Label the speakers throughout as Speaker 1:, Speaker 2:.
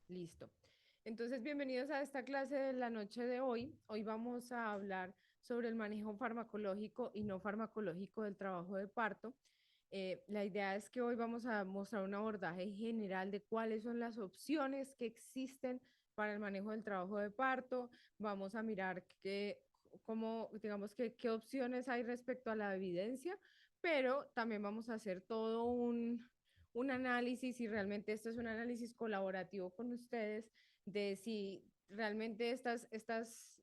Speaker 1: Listo. Entonces, bienvenidos a esta clase de la noche de hoy. Hoy vamos a hablar sobre el manejo farmacológico y no farmacológico del trabajo de parto. La idea es que hoy vamos a mostrar un abordaje general de cuáles son las opciones que existen para el manejo del trabajo de parto. Vamos a mirar digamos, qué opciones hay respecto a la evidencia, pero también vamos a hacer todo un análisis, y realmente esto es un análisis colaborativo con ustedes, de si realmente estas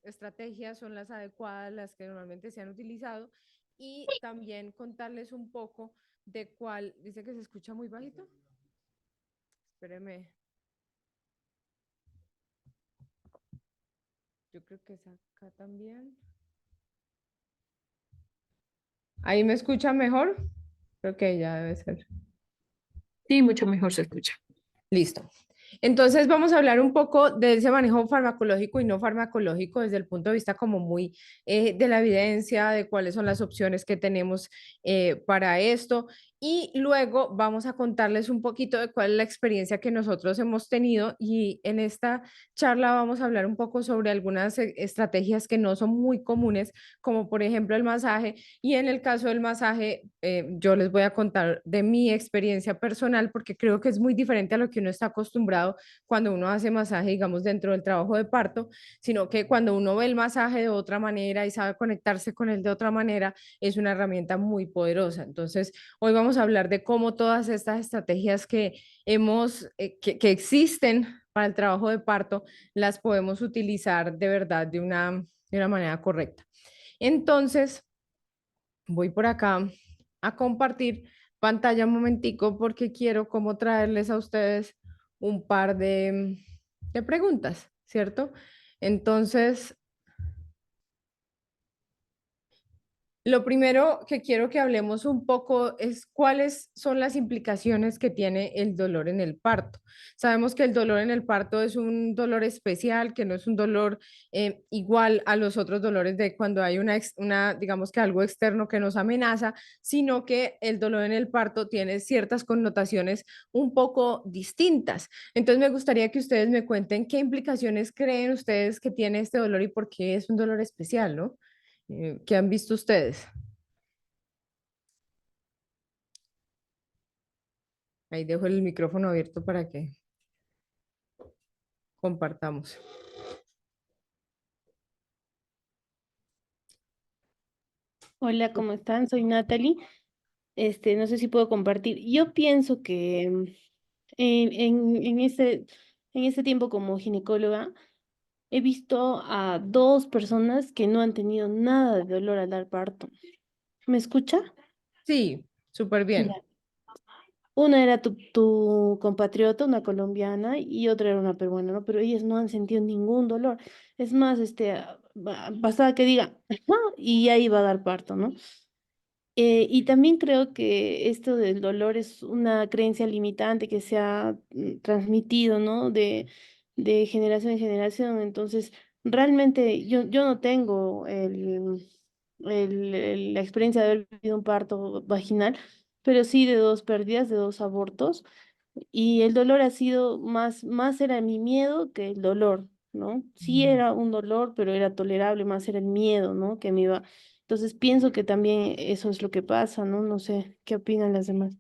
Speaker 1: estrategias son las adecuadas, las que normalmente se han utilizado, y también contarles un poco de cuál, dice que se escucha muy bajito, espéreme, yo creo que es acá también. ¿Ahí me escucha mejor? Creo que ya debe ser.
Speaker 2: Sí, mucho mejor se escucha.
Speaker 1: Listo. Entonces vamos a hablar un poco de ese manejo farmacológico y no farmacológico desde el punto de vista como muy de la evidencia, de cuáles son las opciones que tenemos para esto. Y luego vamos a contarles un poquito de cuál es la experiencia que nosotros hemos tenido, y en esta charla vamos a hablar un poco sobre algunas estrategias que no son muy comunes, como por ejemplo el masaje. Y en el caso del masaje, yo les voy a contar de mi experiencia personal, porque creo que es muy diferente a lo que uno está acostumbrado cuando uno hace masaje, digamos, dentro del trabajo de parto, sino que cuando uno ve el masaje de otra manera y sabe conectarse con él de otra manera, es una herramienta muy poderosa. Entonces, hoy vamos a hablar de cómo todas estas estrategias que existen para el trabajo de parto, las podemos utilizar de verdad de una manera correcta. Entonces, voy por acá a compartir pantalla un momentico, porque quiero como traerles a ustedes un par de preguntas, ¿cierto? Entonces, lo primero que quiero que hablemos un poco es cuáles son las implicaciones que tiene el dolor en el parto. Sabemos que el dolor en el parto es un dolor especial, que no es un dolor igual a los otros dolores de cuando hay digamos que algo externo que nos amenaza, sino que el dolor en el parto tiene ciertas connotaciones un poco distintas. Entonces, me gustaría que ustedes me cuenten qué implicaciones creen ustedes que tiene este dolor y por qué es un dolor especial, ¿no? ¿Qué han visto ustedes? Ahí dejo el micrófono abierto para que compartamos.
Speaker 3: Hola, ¿cómo están? Soy Natalie. No sé si puedo compartir. Yo pienso que en este tiempo como ginecóloga he visto a dos personas que no han tenido nada de dolor al dar parto. ¿Me escucha?
Speaker 1: Sí, súper bien.
Speaker 3: Ya. Una era tu compatriota, una colombiana, y otra era una peruana, ¿no? Pero ellas no han sentido ningún dolor. Es más, bastaba que diga, "Ajá", y ya iba a dar parto, ¿no? Y también creo que esto del dolor es una creencia limitante que se ha transmitido, ¿no? De generación en generación. Entonces, realmente yo no tengo la experiencia de haber vivido un parto vaginal, pero sí de dos pérdidas, de dos abortos. Y el dolor ha sido más era mi miedo que el dolor, ¿no? Sí era un dolor, pero era tolerable, más era el miedo, ¿no? Que me iba. Entonces pienso que también eso es lo que pasa, ¿no? No sé, ¿qué opinan las demás?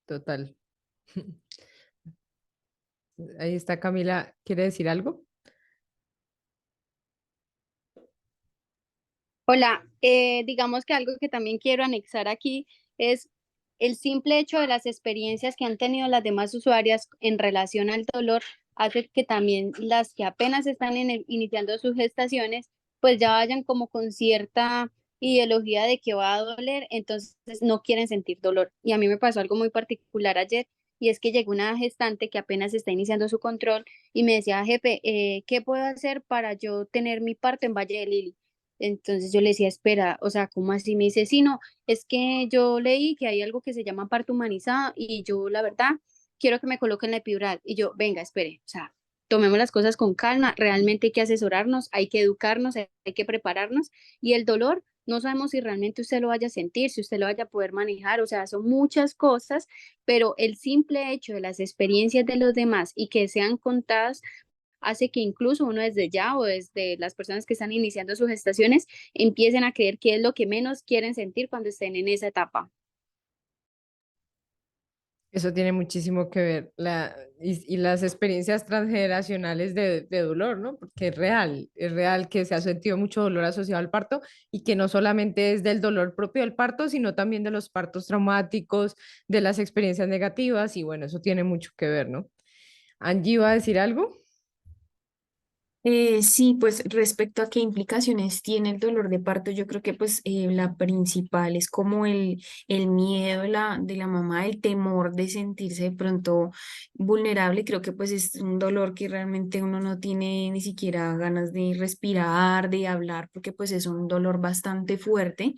Speaker 1: Total. Ahí está Camila. ¿Quiere decir algo?
Speaker 4: Hola, digamos que algo que también quiero anexar aquí es el simple hecho de las experiencias que han tenido las demás usuarias en relación al dolor, hace que también las que apenas están iniciando sus gestaciones, pues ya vayan como con cierta ideología de que va a doler, entonces no quieren sentir dolor. Y a mí me pasó algo muy particular ayer, y es que llegó una gestante que apenas está iniciando su control y me decía, jefe, ¿qué puedo hacer para yo tener mi parto en Valle de Lili? Entonces yo le decía, espera, o sea, ¿cómo así? Me dice, sí, no, es que yo leí que hay algo que se llama parto humanizado y yo, la verdad, quiero que me coloquen la epidural. Y yo, venga, espere, o sea, tomemos las cosas con calma, realmente hay que asesorarnos, hay que educarnos, hay que prepararnos y el dolor no sabemos si realmente usted lo vaya a sentir, si usted lo vaya a poder manejar, o sea, son muchas cosas, pero el simple hecho de las experiencias de los demás y que sean contadas hace que incluso uno desde ya o desde las personas que están iniciando sus gestaciones empiecen a creer que es lo que menos quieren sentir cuando estén en esa etapa.
Speaker 1: Eso tiene muchísimo que ver, y las experiencias transgeneracionales de dolor, ¿no? Porque es real que se ha sentido mucho dolor asociado al parto y que no solamente es del dolor propio del parto, sino también de los partos traumáticos, de las experiencias negativas, y bueno, eso tiene mucho que ver, ¿no? Angie, ¿iba a decir algo?
Speaker 2: Sí, pues respecto a qué implicaciones tiene el dolor de parto, yo creo que pues la principal es como el miedo de la mamá, el temor de sentirse de pronto vulnerable. Creo que pues es un dolor que realmente uno no tiene ni siquiera ganas de respirar, de hablar, porque pues es un dolor bastante fuerte.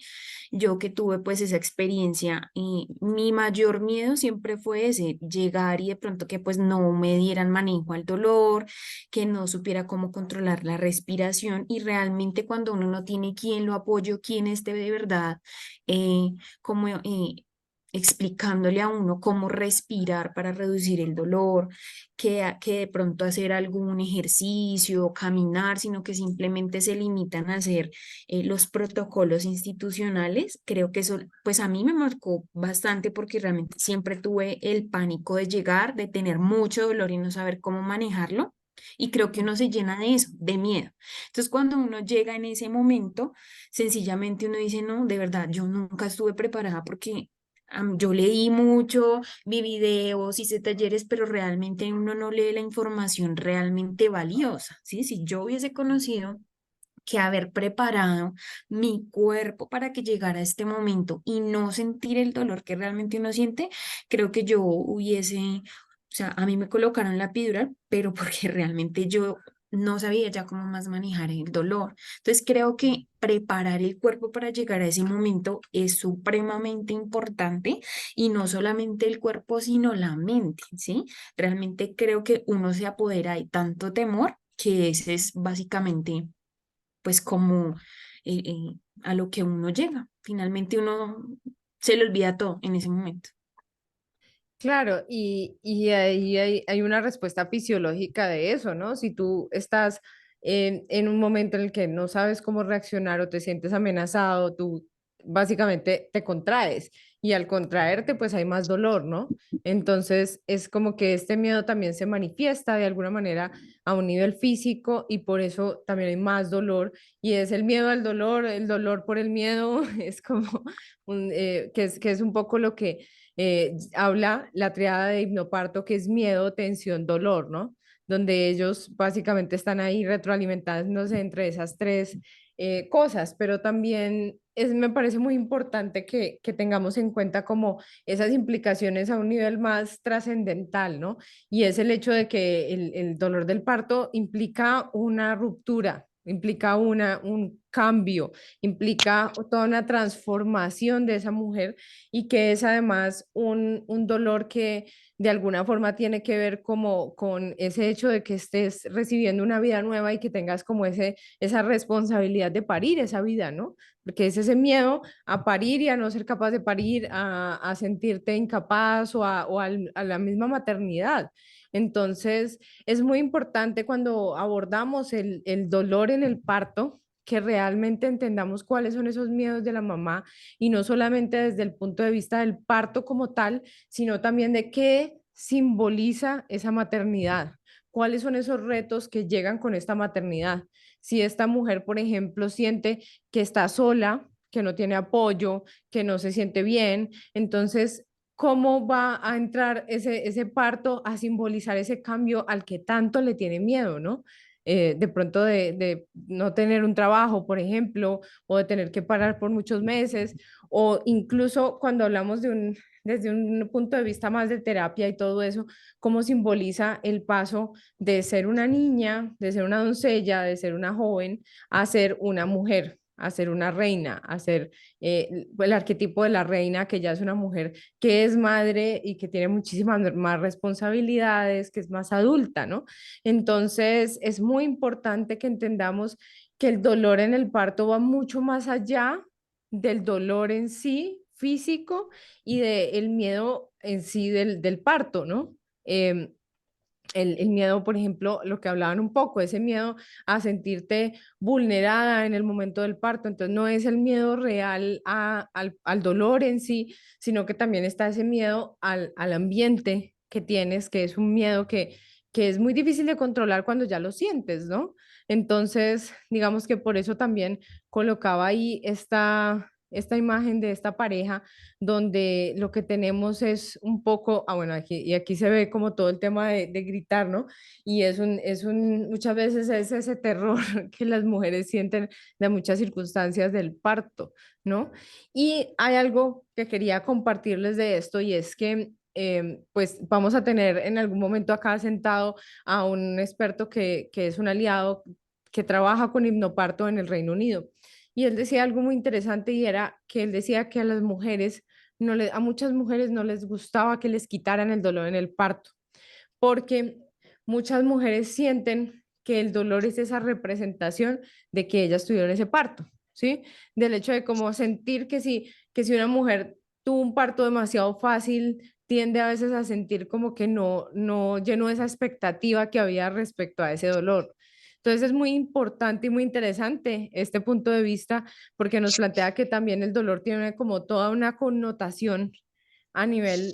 Speaker 2: Yo que tuve pues esa experiencia y mi mayor miedo siempre fue ese, llegar y de pronto que pues no me dieran manejo al dolor, que no supiera cómo controlar la respiración y realmente cuando uno no tiene quien lo apoye, quien esté de verdad, eh, como explicándole a uno cómo respirar para reducir el dolor, que de pronto hacer algún ejercicio, caminar, sino que simplemente se limitan a hacer los protocolos institucionales. Creo que eso, pues a mí me marcó bastante porque realmente siempre tuve el pánico de llegar, de tener mucho dolor y no saber cómo manejarlo. Y creo que uno se llena de eso, de miedo. Entonces, cuando uno llega en ese momento, sencillamente uno dice, no, de verdad, yo nunca estuve preparada porque yo leí mucho, vi videos, hice talleres, pero realmente uno no lee la información realmente valiosa, ¿sí? Si yo hubiese conocido que haber preparado mi cuerpo para que llegara a este momento y no sentir el dolor que realmente uno siente, creo que yo hubiese, o sea, a mí me colocaron la epidural, pero porque realmente yo no sabía ya cómo más manejar el dolor. Entonces creo que preparar el cuerpo para llegar a ese momento es supremamente importante y no solamente el cuerpo, sino la mente, ¿sí? Realmente creo que uno se apodera de tanto temor que ese es básicamente pues como a lo que uno llega. Finalmente uno se le olvida todo en ese momento.
Speaker 1: Claro, y ahí hay una respuesta fisiológica de eso, ¿no? Si tú estás en un momento en el que no sabes cómo reaccionar o te sientes amenazado, tú básicamente te contraes y al contraerte pues hay más dolor, ¿no? Entonces es como que este miedo también se manifiesta de alguna manera a un nivel físico y por eso también hay más dolor y es el miedo al dolor, el dolor por el miedo, es como que es un poco lo que habla la triada de hipnoparto, que es miedo, tensión, dolor, ¿no? Donde ellos básicamente están ahí retroalimentándose entre esas tres cosas, pero también me parece muy importante que tengamos en cuenta como esas implicaciones a un nivel más trascendental, ¿no? Y es el hecho de que el dolor del parto implica una ruptura, implica un cambio, implica toda una transformación de esa mujer y que es además un dolor que de alguna forma tiene que ver como con ese hecho de que estés recibiendo una vida nueva y que tengas como esa responsabilidad de parir esa vida, ¿no? Porque es ese miedo a parir y a no ser capaz de parir, a sentirte incapaz a la misma maternidad. Entonces, es muy importante cuando abordamos el dolor en el parto, que realmente entendamos cuáles son esos miedos de la mamá y no solamente desde el punto de vista del parto como tal, sino también de qué simboliza esa maternidad, cuáles son esos retos que llegan con esta maternidad. Si esta mujer, por ejemplo, siente que está sola, que no tiene apoyo, que no se siente bien, entonces, ¿cómo va a entrar ese parto a simbolizar ese cambio al que tanto le tiene miedo, ¿no? De pronto de no tener un trabajo, por ejemplo, o de tener que parar por muchos meses, o incluso cuando hablamos desde un punto de vista más de terapia y todo eso, cómo simboliza el paso de ser una niña, de ser una doncella, de ser una joven, a ser una mujer, a ser una reina, a ser el arquetipo de la reina, que ya es una mujer que es madre y que tiene muchísimas más responsabilidades, que es más adulta, ¿no? Entonces, es muy importante que entendamos que el dolor en el parto va mucho más allá del dolor en sí, físico, y del miedo en sí del parto, ¿no? Em, el miedo, por ejemplo, lo que hablaban un poco, ese miedo a sentirte vulnerada en el momento del parto. Entonces, no es el miedo real al dolor en sí, sino que también está ese miedo al ambiente que tienes, que es un miedo que es muy difícil de controlar cuando ya lo sientes, ¿no? Entonces, digamos que por eso también colocaba ahí esta imagen de esta pareja donde lo que tenemos es un poco, bueno, aquí se ve como todo el tema de gritar, ¿no? Y muchas veces es ese terror que las mujeres sienten de muchas circunstancias del parto, ¿no? Y hay algo que quería compartirles de esto y es que pues vamos a tener en algún momento acá sentado a un experto que es un aliado que trabaja con hipnoparto en el Reino Unido. Y él decía algo muy interesante y era que él decía que a las mujeres, a muchas mujeres no les gustaba que les quitaran el dolor en el parto, porque muchas mujeres sienten que el dolor es esa representación de que ellas tuvieron ese parto, ¿sí? Del hecho de como sentir que si una mujer tuvo un parto demasiado fácil, tiende a veces a sentir como que no llenó esa expectativa que había respecto a ese dolor. Entonces es muy importante y muy interesante este punto de vista porque nos plantea que también el dolor tiene como toda una connotación a nivel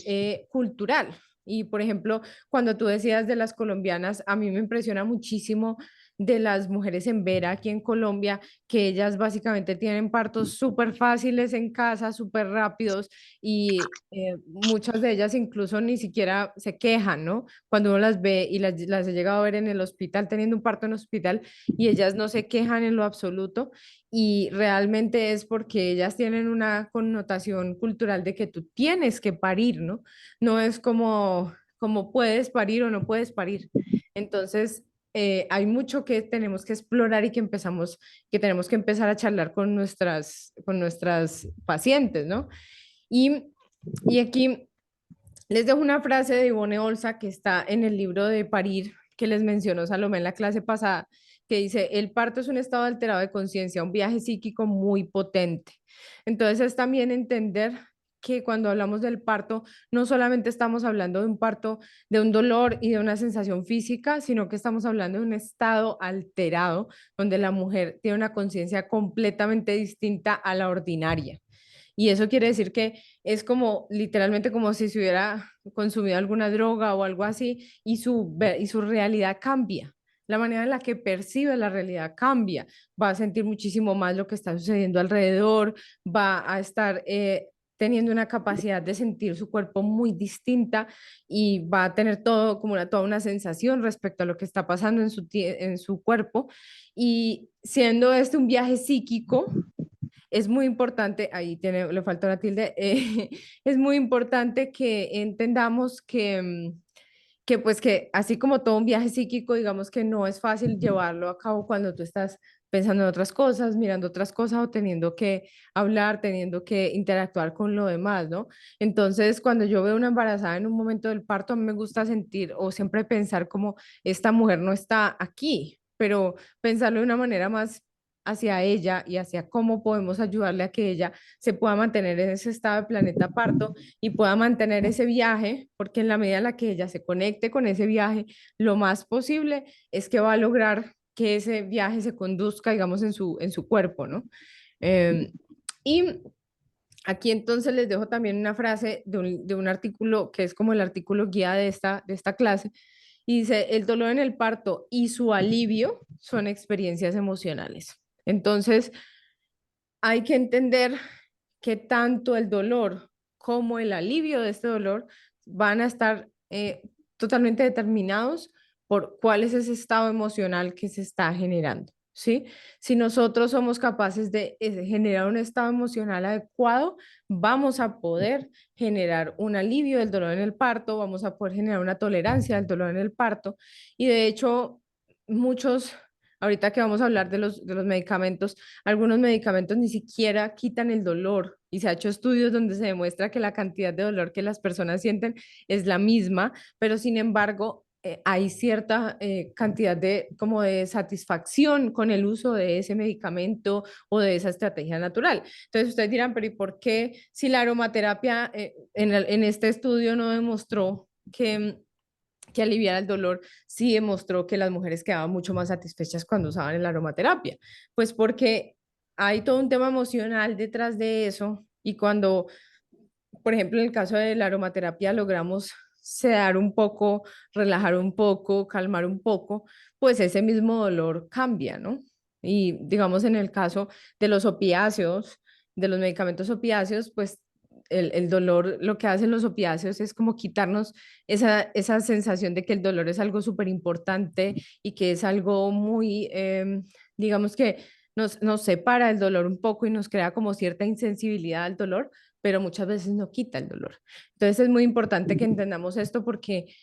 Speaker 1: cultural. Y por ejemplo, cuando tú decías de las colombianas, a mí me impresiona muchísimo de las mujeres en Vera aquí en Colombia, que ellas básicamente tienen partos súper fáciles en casa, súper rápidos y muchas de ellas incluso ni siquiera se quejan, ¿no? Cuando uno las ve y las he llegado a ver en el hospital, teniendo un parto en hospital y ellas no se quejan en lo absoluto y realmente es porque ellas tienen una connotación cultural de que tú tienes que parir, ¿no? No es como puedes parir o no puedes parir. Entonces, hay mucho que tenemos que explorar y que tenemos que empezar a charlar con nuestras pacientes, ¿no? Y, y aquí les dejo una frase de Ivone Olza que está en el libro de Parir, que les mencionó Salomé en la clase pasada, que dice, el parto es un estado alterado de conciencia, un viaje psíquico muy potente. Entonces es también entender que cuando hablamos del parto, no solamente estamos hablando de un parto, de un dolor y de una sensación física, sino que estamos hablando de un estado alterado donde la mujer tiene una conciencia completamente distinta a la ordinaria. Y eso quiere decir que es como literalmente como si se hubiera consumido alguna droga o algo así y su realidad cambia. La manera en la que percibe la realidad cambia. Va a sentir muchísimo más lo que está sucediendo alrededor, va a estar teniendo una capacidad de sentir su cuerpo muy distinta y va a tener todo como toda una sensación respecto a lo que está pasando en su cuerpo. Y siendo este un viaje psíquico, es muy importante, ahí le falta una tilde, es muy importante que entendamos que pues que así como todo un viaje psíquico, digamos que no es fácil llevarlo a cabo cuando tú estás pensando en otras cosas, mirando otras cosas o teniendo que hablar, teniendo que interactuar con lo demás, ¿no? Entonces, cuando yo veo una embarazada en un momento del parto, a mí me gusta sentir o siempre pensar como esta mujer no está aquí, pero pensarlo de una manera más hacia ella y hacia cómo podemos ayudarle a que ella se pueda mantener en ese estado de planeta parto y pueda mantener ese viaje, porque en la medida en la que ella se conecte con ese viaje, lo más posible es que va a lograr que ese viaje se conduzca, digamos, en su cuerpo, ¿no? Eh, y aquí entonces les dejo también una frase de un artículo que es como el artículo guía de esta clase, y dice, el dolor en el parto y su alivio son experiencias emocionales. Entonces, hay que entender que tanto el dolor como el alivio de este dolor van a estar totalmente determinados por cuál es ese estado emocional que se está generando, ¿sí? Si nosotros somos capaces de generar un estado emocional adecuado, vamos a poder generar un alivio del dolor en el parto, vamos a poder generar una tolerancia al dolor en el parto y de hecho muchos, ahorita que vamos a hablar de los medicamentos, algunos medicamentos ni siquiera quitan el dolor y se ha hecho estudios donde se demuestra que la cantidad de dolor que las personas sienten es la misma, pero sin embargo hay cierta cantidad de como de satisfacción con el uso de ese medicamento o de esa estrategia natural. Entonces ustedes dirán, pero ¿y por qué si la aromaterapia en este estudio no demostró que aliviara el dolor, sí demostró que las mujeres quedaban mucho más satisfechas cuando usaban la aromaterapia? Pues porque hay todo un tema emocional detrás de eso y cuando, por ejemplo, en el caso de la aromaterapia logramos sedar un poco, relajar un poco, calmar un poco, pues ese mismo dolor cambia, ¿no? Y digamos en el caso de los opiáceos, de los medicamentos opiáceos, pues el dolor, lo que hacen los opiáceos es como quitarnos esa sensación de que el dolor es algo súper importante y que es algo muy, digamos que nos separa del dolor un poco y nos crea como cierta insensibilidad al dolor, pero muchas veces no quita el dolor. Entonces es muy importante que entendamos esto porque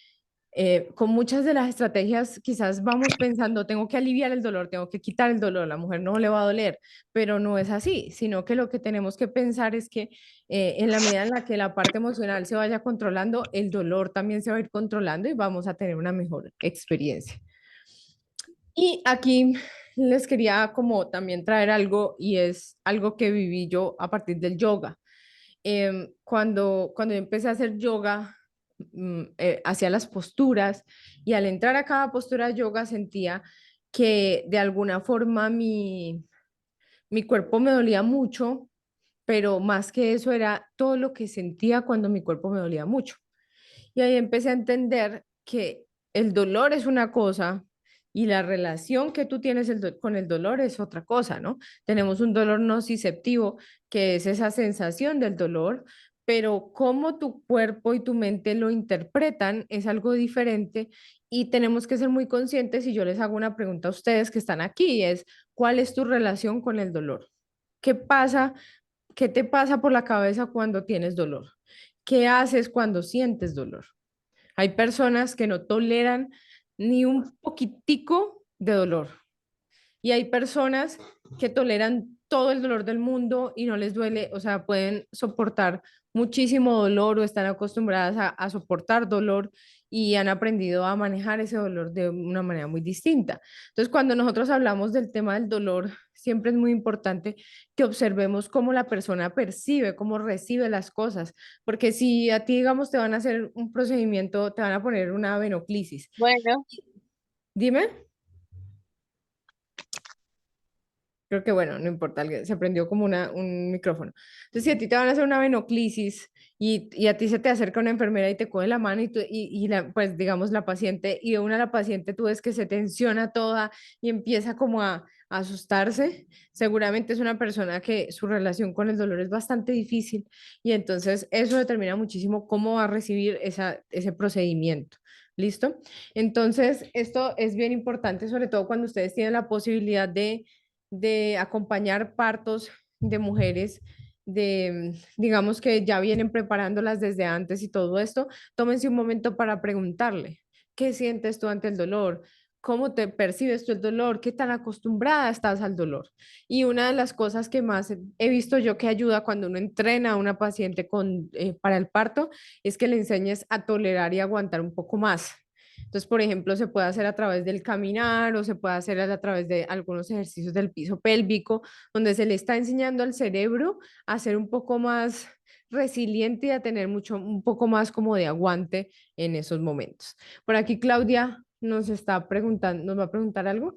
Speaker 1: con muchas de las estrategias quizás vamos pensando, tengo que aliviar el dolor, tengo que quitar el dolor, a la mujer no le va a doler, pero no es así, sino que lo que tenemos que pensar es que en la medida en la que la parte emocional se vaya controlando, el dolor también se va a ir controlando y vamos a tener una mejor experiencia. Y aquí les quería como también traer algo y es algo que viví yo a partir del yoga. Cuando yo empecé a hacer yoga, hacía las posturas y al entrar a cada postura de yoga sentía que de alguna forma mi cuerpo me dolía mucho, pero más que eso era todo lo que sentía cuando mi cuerpo me dolía mucho. Y ahí empecé a entender que el dolor es una cosa y la relación que tú tienes con el dolor es otra cosa, ¿no? Tenemos un dolor nociceptivo, que es esa sensación del dolor, pero cómo tu cuerpo y tu mente lo interpretan es algo diferente y tenemos que ser muy conscientes. Y yo les hago una pregunta a ustedes que están aquí, es, ¿cuál es tu relación con el dolor? ¿Qué pasa? ¿Qué te pasa por la cabeza cuando tienes dolor? ¿Qué haces cuando sientes dolor? Hay personas que no toleran ni un poquitico de dolor y hay personas que toleran todo el dolor del mundo y no les duele, o sea, pueden soportar muchísimo dolor o están acostumbradas a soportar dolor y han aprendido a manejar ese dolor de una manera muy distinta. Entonces, cuando nosotros hablamos del tema del dolor, siempre es muy importante que observemos cómo la persona percibe, cómo recibe las cosas, porque si a ti, digamos, te van a hacer un procedimiento, te van a poner una venoclisis.
Speaker 4: Bueno,
Speaker 1: Dime. Creo que bueno, no importa, se prendió como un micrófono. Entonces, si a ti te van a hacer una venoclisis y a ti se te acerca una enfermera y te coge la mano pues digamos la paciente, y de una la paciente tú ves que se tensiona toda y empieza como a asustarse, seguramente es una persona que su relación con el dolor es bastante difícil y entonces eso determina muchísimo cómo va a recibir ese procedimiento. ¿Listo? Entonces, esto es bien importante, sobre todo cuando ustedes tienen la posibilidad de acompañar partos de mujeres digamos que ya vienen preparándolas desde antes y todo esto, tómense un momento para preguntarle, ¿qué sientes tú ante el dolor? ¿Cómo te percibes tú el dolor? ¿Qué tan acostumbrada estás al dolor? Y una de las cosas que más he visto yo que ayuda cuando uno entrena a una paciente para el parto es que le enseñes a tolerar y aguantar un poco más. Entonces, por ejemplo, se puede hacer a través del caminar o se puede hacer a través de algunos ejercicios del piso pélvico, donde se le está enseñando al cerebro a ser un poco más resiliente y a tener un poco más como de aguante en esos momentos. Por aquí Claudia nos está preguntando, ¿nos va a preguntar algo?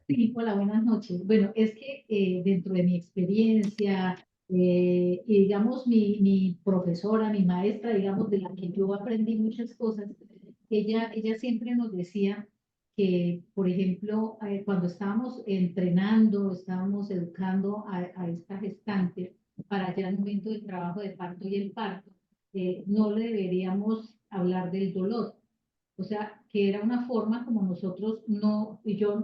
Speaker 5: Sí, hola, buenas noches. Bueno, es que dentro de mi experiencia, y digamos mi profesora, mi maestra, digamos, de la que yo aprendí muchas cosas, ella siempre nos decía que, por ejemplo, cuando estábamos entrenando, estábamos educando a esta gestante para ya el momento del trabajo de parto y el parto, no le deberíamos hablar del dolor. O sea, que era una forma como nosotros no, y yo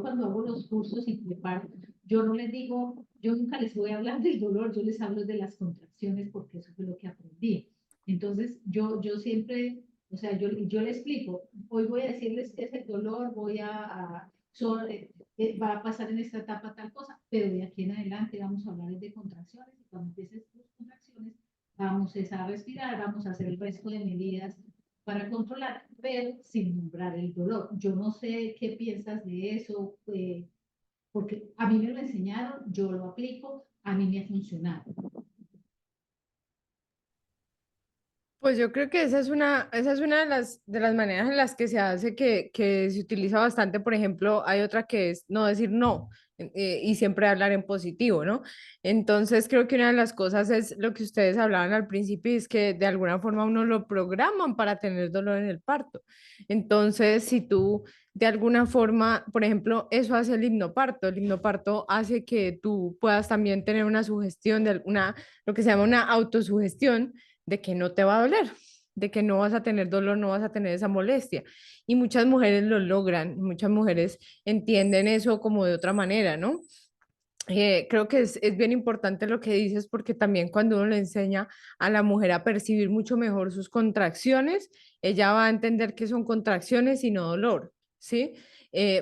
Speaker 5: cuando hago los cursos y preparo, yo no les digo, yo nunca les voy a hablar del dolor, yo les hablo de las contracciones porque eso fue lo que aprendí. Entonces, yo siempre, o sea, yo le explico, hoy voy a decirles que es el dolor, va a pasar en esta etapa tal cosa, pero de aquí en adelante vamos a hablar de contracciones y cuando empiecen tus contracciones, vamos es a respirar, vamos a hacer el resto de medidas para controlar, pero sin nombrar el dolor. Yo no sé qué piensas de eso, porque a mí me lo enseñaron, yo lo aplico, a mí me ha funcionado.
Speaker 1: Pues yo creo que esa es una de las maneras en las que se hace que se utiliza bastante. Por ejemplo, hay otra que es no decir no y siempre hablar en positivo, ¿no? Entonces creo que una de las cosas es lo que ustedes hablaban al principio, y es que de alguna forma uno lo programan para tener dolor en el parto. Entonces, si tú de alguna forma, por ejemplo, eso hace el hipnoparto hace que tú puedas también tener una sugestión, lo que se llama una autosugestión de que no te va a doler, de que no vas a tener dolor, no vas a tener esa molestia. Y muchas mujeres lo logran, muchas mujeres entienden eso como de otra manera, ¿no? Creo que es bien importante lo que dices porque también cuando uno le enseña a la mujer a percibir mucho mejor sus contracciones, ella va a entender que son contracciones y no dolor, ¿sí?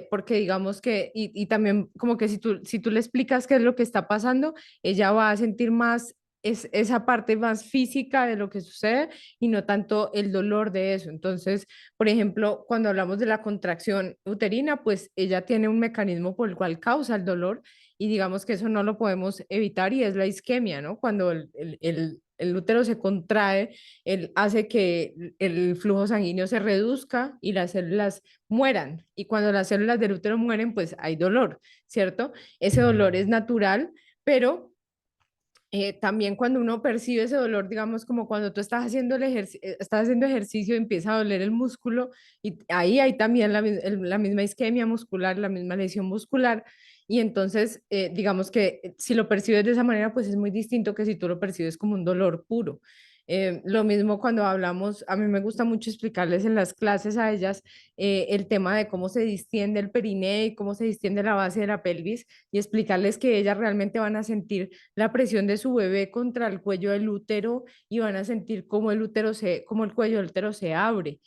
Speaker 1: Porque digamos que, y también como que si tú le explicas qué es lo que está pasando, ella va a sentir más esa parte más física de lo que sucede y no tanto el dolor de eso. Entonces, por ejemplo, cuando hablamos de la contracción uterina, pues ella tiene un mecanismo por el cual causa el dolor y digamos que eso no lo podemos evitar y es la isquemia, ¿no? Cuando el útero se contrae, él hace que el flujo sanguíneo se reduzca y las células mueran. Y cuando las células del útero mueren, pues hay dolor, ¿cierto? Ese dolor es natural, pero también cuando uno percibe ese dolor, digamos como cuando tú estás haciendo estás haciendo ejercicio y empieza a doler el músculo y ahí hay también la misma isquemia muscular, la misma lesión muscular y entonces digamos que si lo percibes de esa manera pues es muy distinto que si tú lo percibes como un dolor puro. Lo mismo cuando hablamos, a mí me gusta mucho explicarles en las clases a ellas el tema de cómo se distiende el periné y cómo se distiende la base de la pelvis y explicarles que ellas realmente van a sentir la presión de su bebé contra el cuello del útero y van a sentir cómo cómo el cuello del útero se abre.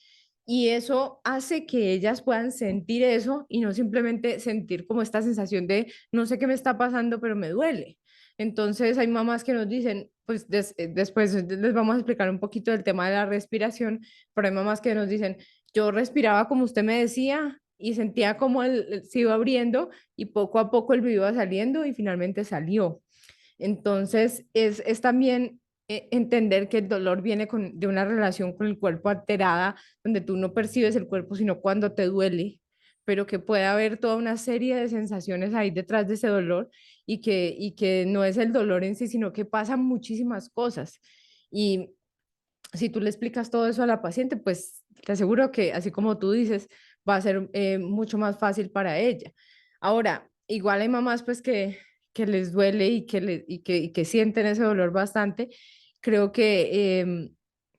Speaker 1: Y eso hace que ellas puedan sentir eso y no simplemente sentir como esta sensación de no sé qué me está pasando, pero me duele. Entonces hay mamás que nos dicen, pues después les vamos a explicar un poquito del tema de la respiración, pero hay mamás que nos dicen, yo respiraba como usted me decía y sentía como se iba abriendo y poco a poco el bebé iba saliendo y finalmente salió. Entonces, es también entender que el dolor viene de una relación con el cuerpo alterada, donde tú no percibes el cuerpo, sino cuando te duele, pero que puede haber toda una serie de sensaciones ahí detrás de ese dolor y que no es el dolor en sí, sino que pasan muchísimas cosas. Y si tú le explicas todo eso a la paciente, pues te aseguro que, así como tú dices, va a ser mucho más fácil para ella. Ahora, igual hay mamás pues que les duele y que sienten ese dolor bastante. Creo que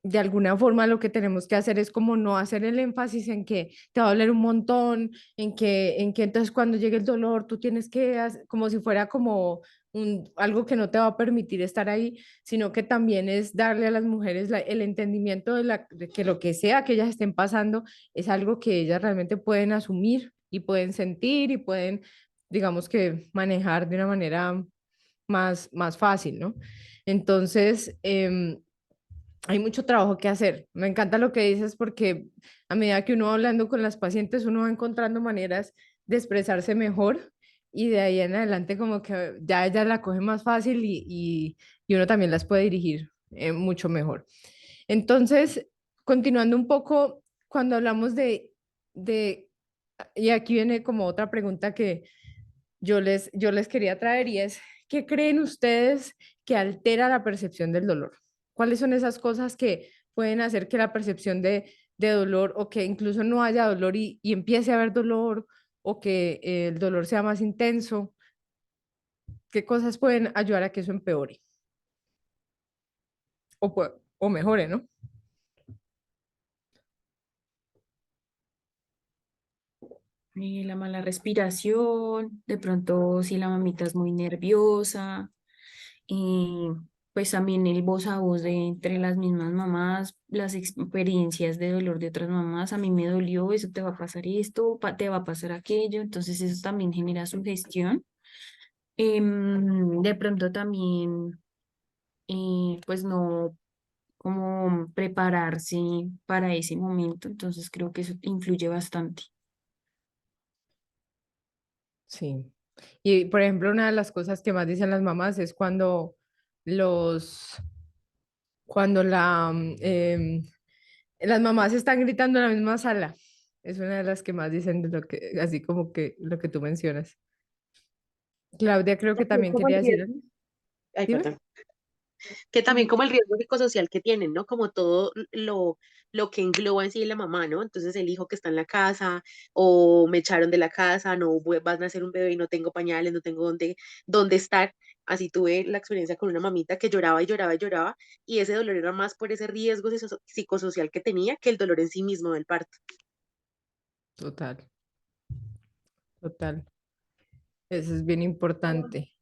Speaker 1: de alguna forma lo que tenemos que hacer es como no hacer el énfasis en que te va a doler un montón, en que entonces cuando llegue el dolor tú tienes que, como si fuera como algo que no te va a permitir estar ahí, sino que también es darle a las mujeres el entendimiento de que lo que sea que ellas estén pasando es algo que ellas realmente pueden asumir y pueden sentir y pueden, digamos que, manejar de una manera más fácil, ¿no? Entonces, hay mucho trabajo que hacer. Me encanta lo que dices porque a medida que uno va hablando con las pacientes, uno va encontrando maneras de expresarse mejor y de ahí en adelante como que ya ella la coge más fácil y uno también las puede dirigir mucho mejor. Entonces, continuando un poco, cuando hablamos de, y aquí viene como otra pregunta que yo les quería traer y es, ¿qué creen ustedes que altera la percepción del dolor? ¿Cuáles son esas cosas que pueden hacer que la percepción de dolor o que incluso no haya dolor y empiece a haber dolor o que el dolor sea más intenso? ¿Qué cosas pueden ayudar a que eso empeore o mejore, ¿no?
Speaker 2: La mala respiración, de pronto si la mamita es muy nerviosa, y pues también el voz a voz de entre las mismas mamás, las experiencias de dolor de otras mamás, a mí me dolió, eso te va a pasar esto, te va a pasar aquello, entonces eso también genera sugestión. De pronto también, pues no como prepararse para ese momento. Entonces creo que eso influye bastante.
Speaker 1: Sí. Y por ejemplo, una de las cosas que más dicen las mamás es los, cuando las mamás están gritando en la misma sala. Es una de las que más dicen de lo que, así como que lo que tú mencionas. Claudia, creo que
Speaker 6: También
Speaker 1: también
Speaker 6: como el
Speaker 1: quería decir algo.
Speaker 6: riesgo, ay,
Speaker 1: Dime.
Speaker 6: perdón, que también como el riesgo psicosocial que tienen, ¿no? Como todo lo que engloba en sí la mamá, ¿no? Entonces el hijo que está en la casa, o me echaron de la casa, no van a nacer un bebé y no tengo pañales, no tengo dónde estar. Así tuve la experiencia con una mamita que lloraba y lloraba y lloraba, y ese dolor era más por ese riesgo psicosocial que tenía que el dolor en sí mismo del parto.
Speaker 1: Total, total. Eso es bien importante.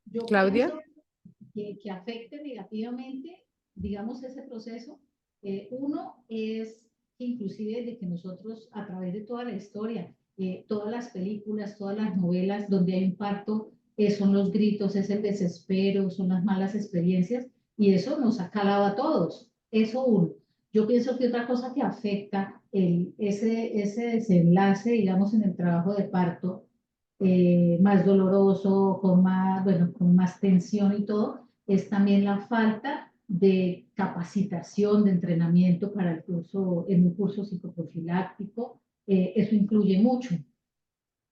Speaker 5: Yo
Speaker 1: Claudia.
Speaker 5: pienso que afecte negativamente, digamos, ese proceso. Uno es que inclusive de que nosotros a través de toda la historia, todas las películas, todas las novelas donde hay un parto, son los gritos, es el desespero, son las malas experiencias y eso nos ha calado a todos. Eso uno. Yo pienso que otra cosa que afecta ese desenlace, digamos, en el trabajo de parto, más doloroso, con más, bueno, con más tensión y todo, es también la falta de capacitación, de entrenamiento para el curso, en un curso psicoprofiláctico. Eso incluye mucho,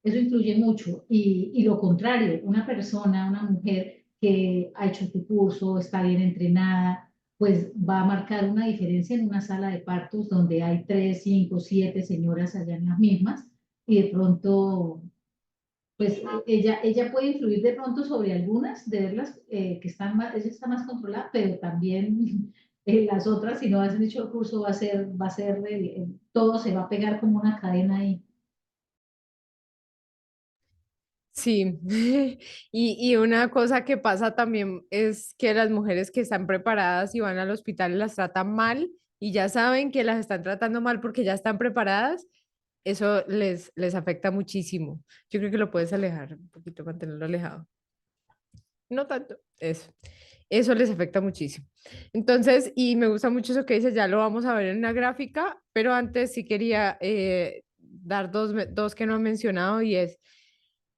Speaker 5: eso influye mucho. Y lo contrario, una persona, una mujer que ha hecho su curso, está bien entrenada, pues va a marcar una diferencia en una sala de partos donde hay 3, 5, 7 señoras allá en las mismas y de pronto pues ella puede influir de pronto sobre algunas, de verlas que están más, ella está más controlada, pero también las otras, si no has hecho el curso, todo se va a pegar como una cadena ahí.
Speaker 1: Sí, y una cosa que pasa también es que las mujeres que están preparadas y van al hospital las tratan mal y ya saben que las están tratando mal porque ya están preparadas, eso les afecta muchísimo. Yo creo que lo puedes alejar un poquito, mantenerlo alejado. No tanto, eso les afecta muchísimo. Entonces, y me gusta mucho eso que dices, ya lo vamos a ver en una gráfica, pero antes sí quería dar dos que no he mencionado y es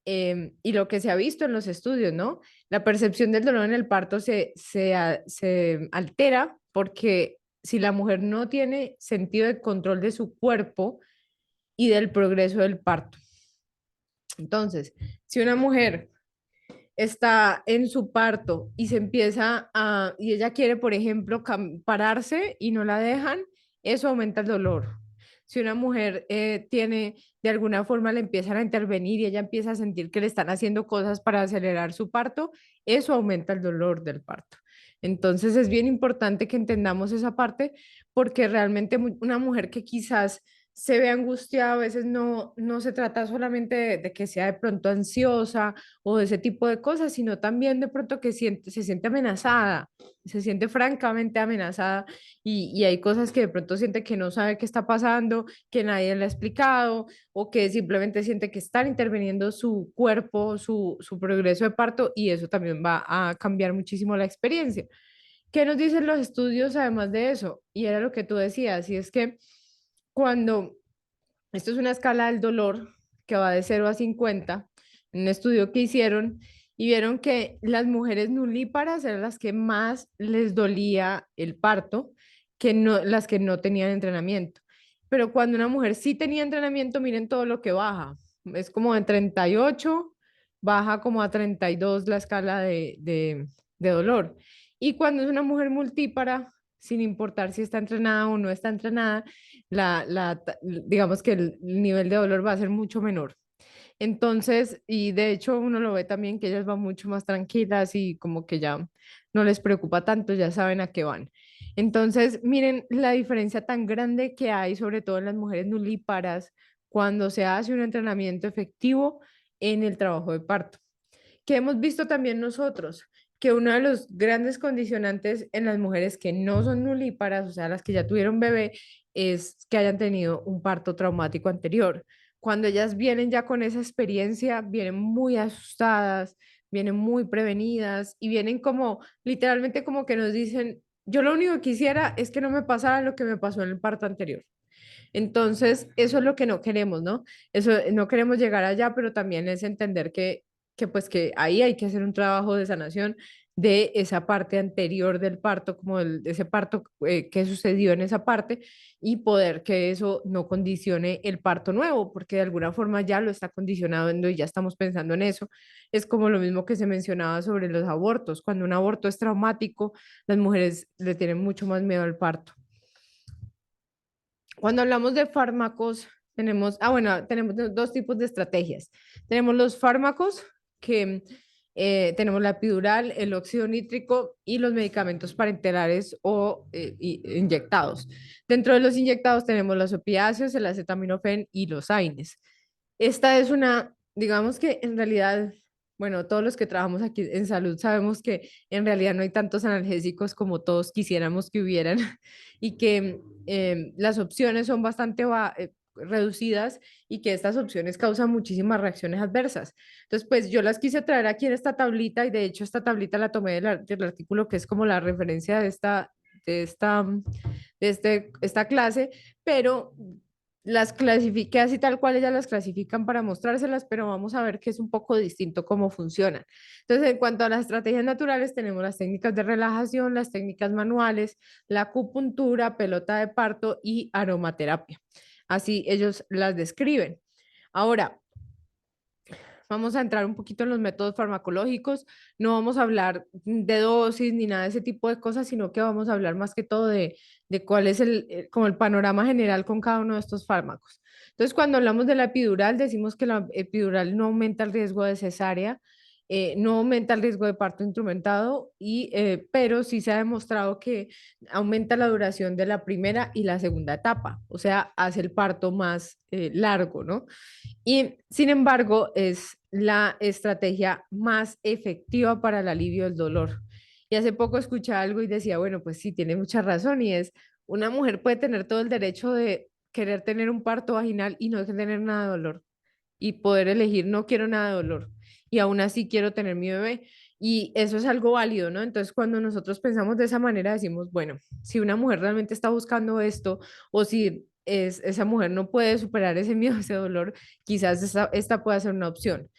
Speaker 1: y lo que se ha visto en los estudios, ¿no? La percepción del dolor en el parto se altera porque si la mujer no tiene sentido de control de su cuerpo y del progreso del parto. Entonces, si una mujer está en su parto y se empieza y ella quiere, por ejemplo, pararse y no la dejan, eso aumenta el dolor. Si una mujer tiene, de alguna forma le empiezan a intervenir y ella empieza a sentir que le están haciendo cosas para acelerar su parto, eso aumenta el dolor del parto. Entonces es bien importante que entendamos esa parte porque realmente una mujer que quizás se ve angustiada, a veces no se trata solamente de que sea de pronto ansiosa o de ese tipo de cosas, sino también de pronto que se siente amenazada, se siente francamente amenazada y hay cosas que de pronto siente que no sabe qué está pasando, que nadie le ha explicado o que simplemente siente que están interviniendo su cuerpo, su progreso de parto y eso también va a cambiar muchísimo la experiencia. ¿Qué nos dicen los estudios además de eso? Y era lo que tú decías, y es que cuando esto es una escala del dolor que va de 0 a 50, un estudio que hicieron y vieron que las mujeres nulíparas eran las que más les dolía el parto, que no, las que no tenían entrenamiento. Pero cuando una mujer sí tenía entrenamiento, miren todo lo que baja. Es como de 38, baja como a 32 la escala de dolor. Y cuando es una mujer multípara, sin importar si está entrenada o no está entrenada, digamos que el nivel de dolor va a ser mucho menor. Entonces, y de hecho uno lo ve también que ellas van mucho más tranquilas y como que ya no les preocupa tanto, ya saben a qué van. Entonces, miren la diferencia tan grande que hay, sobre todo en las mujeres nulíparas, cuando se hace un entrenamiento efectivo en el trabajo de parto que hemos visto también nosotros, que uno de los grandes condicionantes en las mujeres que no son nulíparas, o sea, las que ya tuvieron bebé, es que hayan tenido un parto traumático anterior. Cuando ellas vienen ya con esa experiencia, vienen muy asustadas, vienen muy prevenidas y vienen como, literalmente como que nos dicen, yo lo único que quisiera es que no me pasara lo que me pasó en el parto anterior. Entonces, eso es lo que no queremos, ¿no? Eso, no queremos llegar allá, pero también es entender que pues que ahí hay que hacer un trabajo de sanación de esa parte anterior del parto, como de ese parto que sucedió en esa parte y poder que eso no condicione el parto nuevo, porque de alguna forma ya lo está condicionando y ya estamos pensando en eso. Es como lo mismo que se mencionaba sobre los abortos. Cuando un aborto es traumático, las mujeres le tienen mucho más miedo al parto. Cuando hablamos de fármacos, tenemos, bueno, tenemos dos tipos de estrategias. Tenemos los fármacos que tenemos la epidural, el óxido nítrico y los medicamentos parentelares o inyectados. Dentro de los inyectados tenemos los opiáceos, el acetaminofén y los AINES. Esta es una, digamos que en realidad, bueno, todos los que trabajamos aquí en salud sabemos que en realidad no hay tantos analgésicos como todos quisiéramos que hubieran y que las opciones son bastante reducidas y que estas opciones causan muchísimas reacciones adversas. Entonces, pues yo las quise traer aquí en esta tablita y de hecho esta tablita la tomé del artículo que es como la referencia de esta, esta clase, pero las clasifiqué así tal cual ellas las clasifican para mostrárselas, pero vamos a ver que es un poco distinto cómo funcionan. Entonces, en cuanto a las estrategias naturales, tenemos las técnicas de relajación, las técnicas manuales, la acupuntura, pelota de parto y aromaterapia. Así ellos las describen. Ahora, vamos a entrar un poquito en los métodos farmacológicos. No vamos a hablar de dosis ni nada de ese tipo de cosas, sino que vamos a hablar más que todo de cuál es como el panorama general con cada uno de estos fármacos. Entonces, cuando hablamos de la epidural, decimos que la epidural no aumenta el riesgo de cesárea, no aumenta el riesgo de parto instrumentado, pero sí se ha demostrado que aumenta la duración de la primera y la segunda etapa, o sea, hace el parto más largo, ¿no? Y sin embargo, es la estrategia más efectiva para el alivio del dolor. Y hace poco escuché algo y decía, bueno, pues sí, tiene mucha razón y es, una mujer puede tener todo el derecho de querer tener un parto vaginal y no tener nada de dolor y poder elegir, no quiero nada de dolor y aún así quiero tener mi bebé. Y eso es algo válido, ¿no? Entonces, cuando nosotros pensamos de esa manera, decimos, bueno, si una mujer realmente está buscando esto o si esa mujer no puede superar ese miedo, ese dolor, quizás esta pueda ser una opción.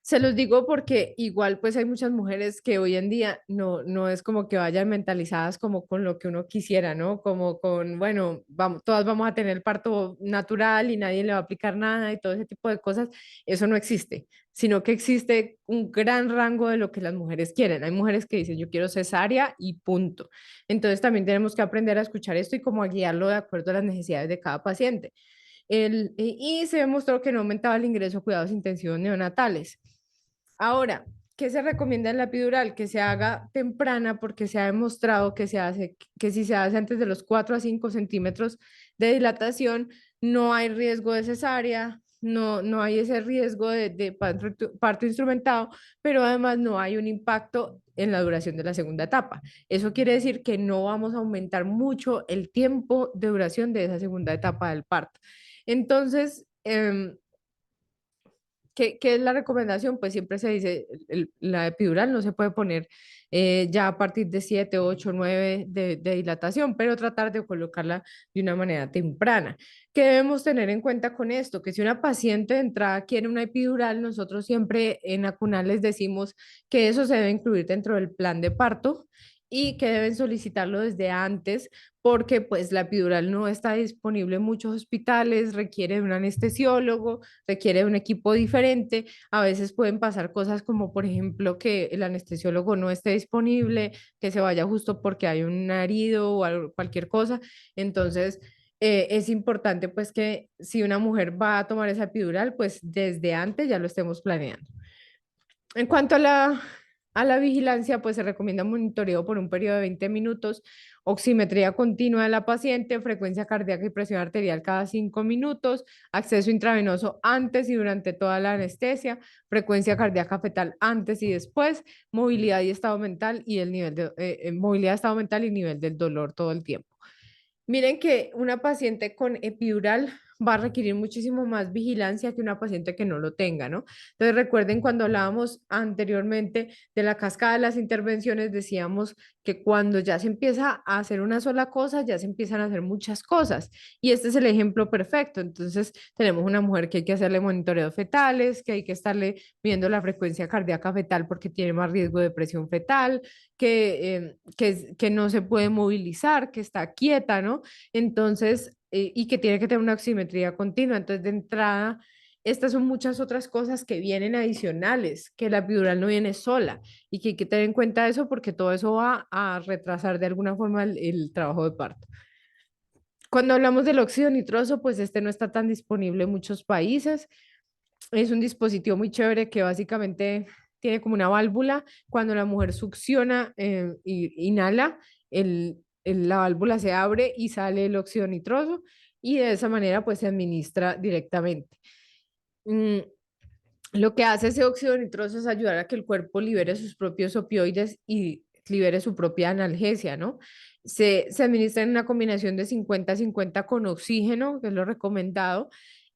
Speaker 1: Se los digo porque igual pues hay muchas mujeres que hoy en día no es como que vayan mentalizadas como con lo que uno quisiera, ¿no? Como con, bueno, vamos, todas vamos a tener parto natural y nadie le va a aplicar nada y todo ese tipo de cosas. Eso no existe, sino que existe un gran rango de lo que las mujeres quieren. Hay mujeres que dicen, yo quiero cesárea y punto. Entonces también tenemos que aprender a escuchar esto y como a guiarlo de acuerdo a las necesidades de cada paciente. Y se demostró que no aumentaba el ingreso a cuidados intensivos neonatales. Ahora, ¿qué se recomienda en la epidural? Que se haga temprana porque se ha demostrado que que si se hace antes de los 4 a 5 centímetros de dilatación, no hay riesgo de cesárea, no hay ese riesgo de parto instrumentado, pero además no hay un impacto en la duración de la segunda etapa. Eso quiere decir que no vamos a aumentar mucho el tiempo de duración de esa segunda etapa del parto. Entonces, ¿qué es la recomendación? Pues siempre se dice, la epidural no se puede poner ya a partir de 7, 8, 9 de dilatación, pero tratar de colocarla de una manera temprana. ¿Qué debemos tener en cuenta con esto? Que si una paciente de entrada quiere una epidural, nosotros siempre en ACUNAL les decimos que eso se debe incluir dentro del plan de parto y que deben solicitarlo desde antes porque pues la epidural no está disponible en muchos hospitales, requiere de un anestesiólogo, requiere de un equipo diferente. A veces pueden pasar cosas como, por ejemplo, que el anestesiólogo no esté disponible, que se vaya justo porque hay un herido o cualquier cosa. Entonces, es importante pues que si una mujer va a tomar esa epidural, pues desde antes ya lo estemos planeando. En cuanto a la vigilancia, pues se recomienda monitoreo por un periodo de 20 minutos, oximetría continua de la paciente, frecuencia cardíaca y presión arterial cada 5 minutos, acceso intravenoso antes y durante toda la anestesia, frecuencia cardíaca fetal antes y después, movilidad y estado mental y el nivel de movilidad, estado mental y nivel del dolor todo el tiempo. Miren que una paciente con epidural va a requerir muchísimo más vigilancia que una paciente que no lo tenga, ¿no? Entonces recuerden cuando hablábamos anteriormente de la cascada de las intervenciones, decíamos que cuando ya se empieza a hacer una sola cosa, ya se empiezan a hacer muchas cosas. Y este es el ejemplo perfecto. Entonces tenemos una mujer que hay que hacerle monitoreos fetales, que hay que estarle viendo la frecuencia cardíaca fetal porque tiene más riesgo de presión fetal, que no se puede movilizar, que está quieta, ¿no? Entonces, y que tiene que tener una oximetría continua. Entonces, de entrada, estas son muchas otras cosas que vienen adicionales, que la epidural no viene sola y que hay que tener en cuenta eso porque todo eso va a retrasar de alguna forma el trabajo de parto. Cuando hablamos del óxido nitroso, pues este no está tan disponible en muchos países. Es un dispositivo muy chévere que básicamente tiene como una válvula. Cuando la mujer succiona y inhala, la válvula se abre y sale el óxido nitroso y de esa manera pues se administra directamente. Mm, lo que hace ese óxido nitroso es ayudar a que el cuerpo libere sus propios opioides y libere su propia analgesia, ¿no? Se administra en una combinación de 50-50 con oxígeno, que es lo recomendado,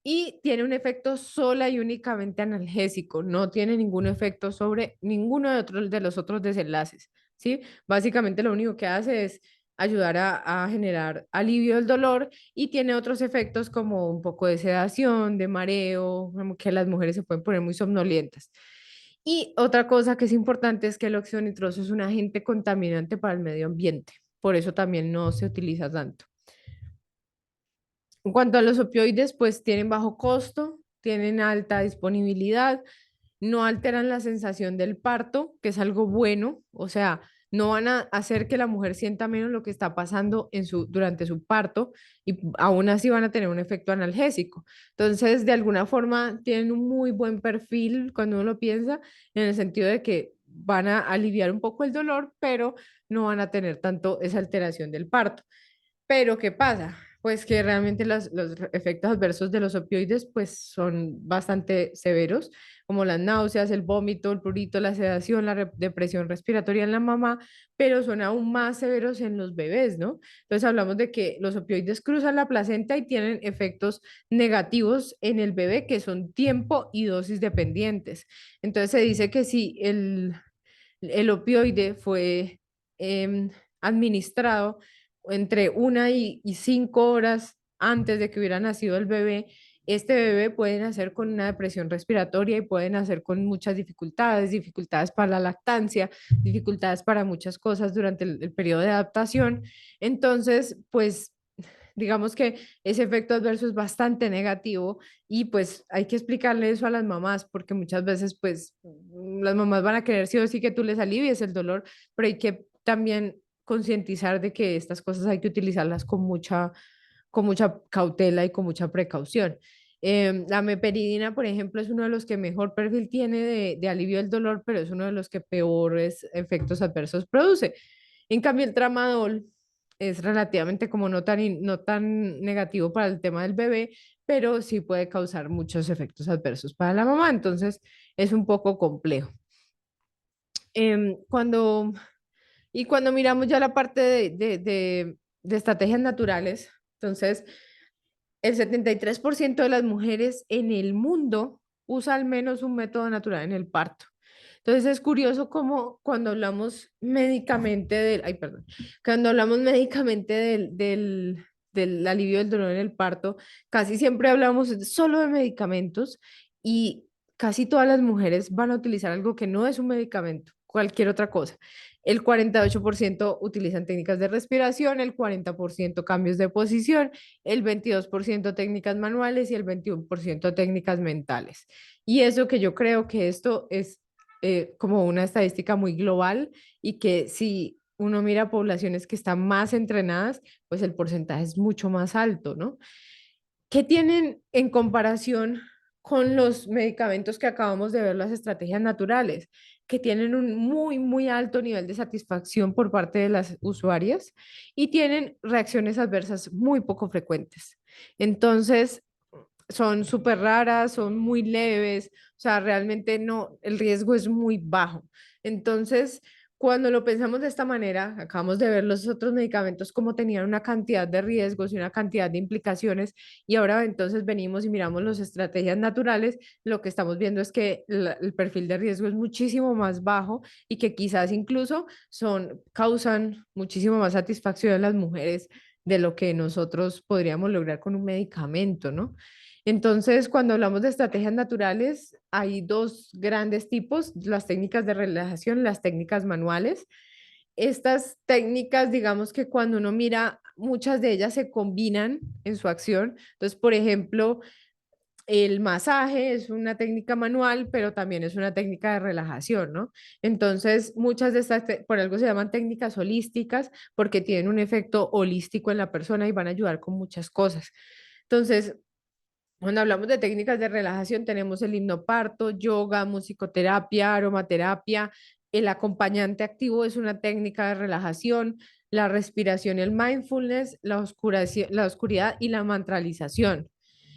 Speaker 1: y tiene un efecto sola y únicamente analgésico, no tiene ningún efecto sobre ninguno de los otros desenlaces, ¿sí? Básicamente lo único que hace es ayudar a generar alivio del dolor y tiene otros efectos como un poco de sedación, de mareo, como que las mujeres se pueden poner muy somnolientas. Y otra cosa que es importante es que el óxido nitroso es un agente contaminante para el medio ambiente, por eso también no se utiliza tanto. En cuanto a los opioides, pues tienen bajo costo, tienen alta disponibilidad, no alteran la sensación del parto, que es algo bueno, o sea, no van a hacer que la mujer sienta menos lo que está pasando durante su parto y aún así van a tener un efecto analgésico. Entonces, de alguna forma, tienen un muy buen perfil cuando uno lo piensa, en el sentido de que van a aliviar un poco el dolor, pero no van a tener tanto esa alteración del parto. Pero, ¿qué pasa? Pues que realmente los efectos adversos de los opioides pues son bastante severos, como las náuseas, el vómito, el prurito, la sedación, la depresión respiratoria en la mamá, pero son aún más severos en los bebés, ¿no? Entonces hablamos de que los opioides cruzan la placenta y tienen efectos negativos en el bebé que son tiempo y dosis dependientes. Entonces se dice que si el opioide fue em, administrado entre 1 y 5 horas antes de que hubiera nacido el bebé, este bebé puede nacer con una depresión respiratoria y puede nacer con muchas dificultades, dificultades para la lactancia, dificultades para muchas cosas durante el periodo de adaptación. Entonces, pues digamos que ese efecto adverso es bastante negativo y pues hay que explicarle eso a las mamás porque muchas veces pues las mamás van a querer sí o sí que tú les alivies el dolor, pero hay que también concientizar de que estas cosas hay que utilizarlas con mucha cautela y con mucha precaución. La meperidina, por ejemplo, es uno de los que mejor perfil tiene de alivio del dolor, pero es uno de los que peores efectos adversos produce. En cambio, el tramadol es relativamente como no tan negativo para el tema del bebé, pero sí puede causar muchos efectos adversos para la mamá, entonces es un poco complejo. Em, cuando, cuando miramos ya la parte de estrategias naturales, entonces el 73% de las mujeres en el mundo usa al menos un método natural en el parto. Entonces es curioso como cuando hablamos médicamente ay, perdón, cuando hablamos médicamente del alivio del dolor en el parto, casi siempre hablamos solo de medicamentos y casi todas las mujeres van a utilizar algo que no es un medicamento, cualquier otra cosa. El 48% utilizan técnicas de respiración, el 40% cambios de posición, el 22% técnicas manuales y el 21% técnicas mentales. Y eso que yo creo que esto es como una estadística muy global y que si uno mira poblaciones que están más entrenadas, pues el porcentaje es mucho más alto, ¿no? ¿Qué tienen en comparación con los medicamentos que acabamos de ver, las estrategias naturales? Que tienen un muy, muy alto nivel de satisfacción por parte de las usuarias y tienen reacciones adversas muy poco frecuentes. Entonces, son súper raras, son muy leves, o sea, realmente no, el riesgo es muy bajo. Entonces, cuando lo pensamos de esta manera, acabamos de ver los otros medicamentos como tenían una cantidad de riesgos y una cantidad de implicaciones, y ahora entonces venimos y miramos las estrategias naturales, lo que estamos viendo es que el perfil de riesgo es muchísimo más bajo y que quizás incluso causan muchísimo más satisfacción en las mujeres de lo que nosotros podríamos lograr con un medicamento, ¿no? Entonces, cuando hablamos de estrategias naturales, hay dos grandes tipos, las técnicas de relajación, las técnicas manuales. Estas técnicas, digamos que cuando uno mira, muchas de ellas se combinan en su acción. Entonces, por ejemplo, el masaje es una técnica manual, pero también es una técnica de relajación, ¿no? Entonces, muchas de estas, por algo se llaman técnicas holísticas, porque tienen un efecto holístico en la persona y van a ayudar con muchas cosas. Entonces, cuando hablamos de técnicas de relajación, tenemos el hipnoparto, yoga, musicoterapia, aromaterapia. El acompañante activo es una técnica de relajación, la respiración, el mindfulness, la oscuridad y la mantralización.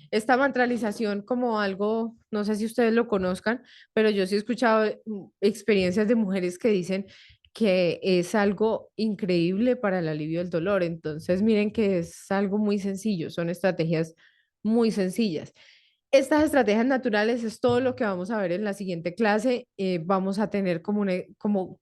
Speaker 1: Esta mantralización como algo, no sé si ustedes lo conozcan, pero yo sí he escuchado experiencias de mujeres que dicen que es algo increíble para el alivio del dolor. Entonces, miren que es algo muy sencillo, son estrategias muy sencillas. Estas estrategias naturales es todo lo que vamos a ver en la siguiente clase. Vamos a tener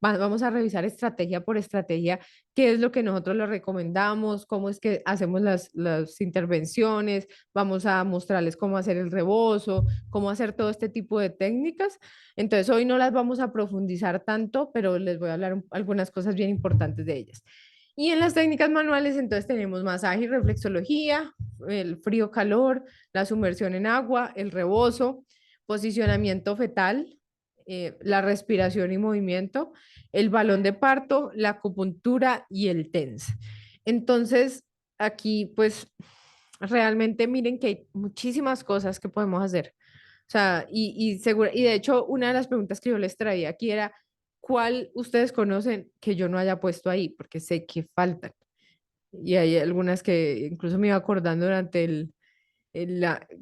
Speaker 1: vamos a revisar estrategia por estrategia, qué es lo que nosotros les recomendamos, cómo es que hacemos las intervenciones, vamos a mostrarles cómo hacer el rebozo, cómo hacer todo este tipo de técnicas. Entonces, hoy no las vamos a profundizar tanto, pero les voy a hablar algunas cosas bien importantes de ellas. Y en las técnicas manuales, entonces tenemos masaje y reflexología, el frío-calor, la sumersión en agua, el rebozo, posicionamiento fetal, la respiración y movimiento, el balón de parto, la acupuntura y el TENS. Entonces, aquí pues realmente miren que hay muchísimas cosas que podemos hacer. O sea, y de hecho, una de las preguntas que yo les traía aquí era, ¿cuál ustedes conocen que yo no haya puesto ahí? Porque sé que faltan. Y hay algunas que incluso me iba acordando durante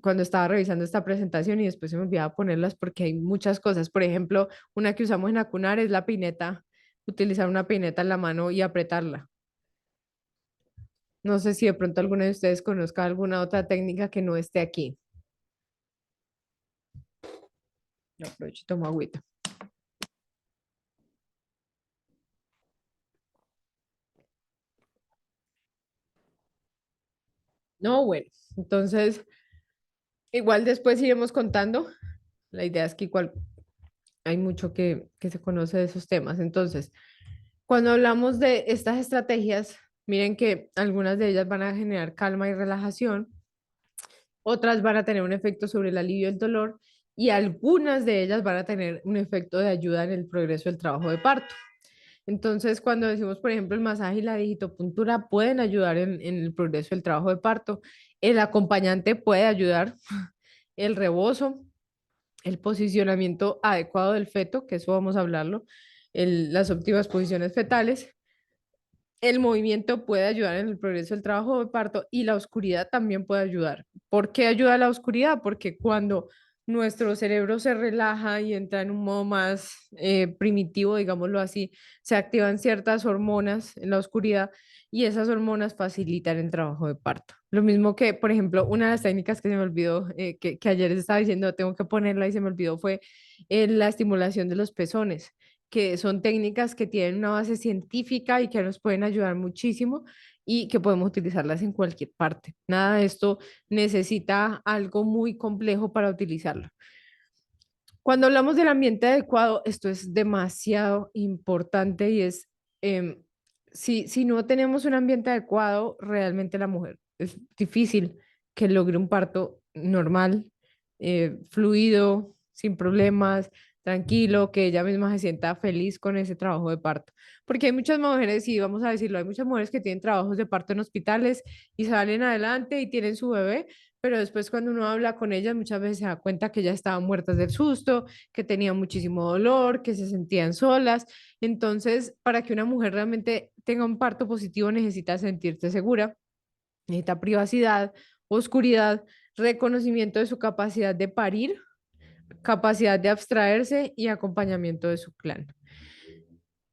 Speaker 1: cuando estaba revisando esta presentación y después se me olvidaba ponerlas porque hay muchas cosas. Por ejemplo, una que usamos en acunar es la pineta, utilizar una pineta en la mano y apretarla. No sé si de pronto alguno de ustedes conozca alguna otra técnica que no esté aquí. Yo aprovecho y tomo agüita. No, bueno, entonces igual después iremos contando. La idea es que igual hay mucho que se conoce de esos temas. Entonces, cuando hablamos de estas estrategias, miren que algunas de ellas van a generar calma y relajación, otras van a tener un efecto sobre el alivio del dolor y algunas de ellas van a tener un efecto de ayuda en el progreso del trabajo de parto. Entonces, cuando decimos, por ejemplo, el masaje y la digitopuntura pueden ayudar en el progreso del trabajo de parto, el acompañante puede ayudar, el rebozo, el posicionamiento adecuado del feto, que eso vamos a hablarlo, las óptimas posiciones fetales, el movimiento puede ayudar en el progreso del trabajo de parto y la oscuridad también puede ayudar. ¿Por qué ayuda la oscuridad? Porque cuando nuestro cerebro se relaja y entra en un modo más primitivo, digámoslo así, se activan ciertas hormonas en la oscuridad y esas hormonas facilitan el trabajo de parto. Lo mismo que, por ejemplo, una de las técnicas que se me olvidó, que ayer les estaba diciendo, tengo que ponerla y se me olvidó, fue la estimulación de los pezones, que son técnicas que tienen una base científica y que nos pueden ayudar muchísimo y que podemos utilizarlas en cualquier parte. Nada de esto necesita algo muy complejo para utilizarlo. Cuando hablamos del ambiente adecuado, esto es demasiado importante y es, si no tenemos un ambiente adecuado, realmente la mujer es difícil que logre un parto normal, fluido, sin problemas, tranquilo, que ella misma se sienta feliz con ese trabajo de parto. Porque hay muchas mujeres, y vamos a decirlo, hay muchas mujeres que tienen trabajos de parto en hospitales y salen adelante y tienen su bebé, pero después cuando uno habla con ellas muchas veces se da cuenta que ya estaban muertas del susto, que tenían muchísimo dolor, que se sentían solas. Entonces, para que una mujer realmente tenga un parto positivo necesita sentirse segura, necesita privacidad, oscuridad, reconocimiento de su capacidad de parir, capacidad de abstraerse y acompañamiento de su clan.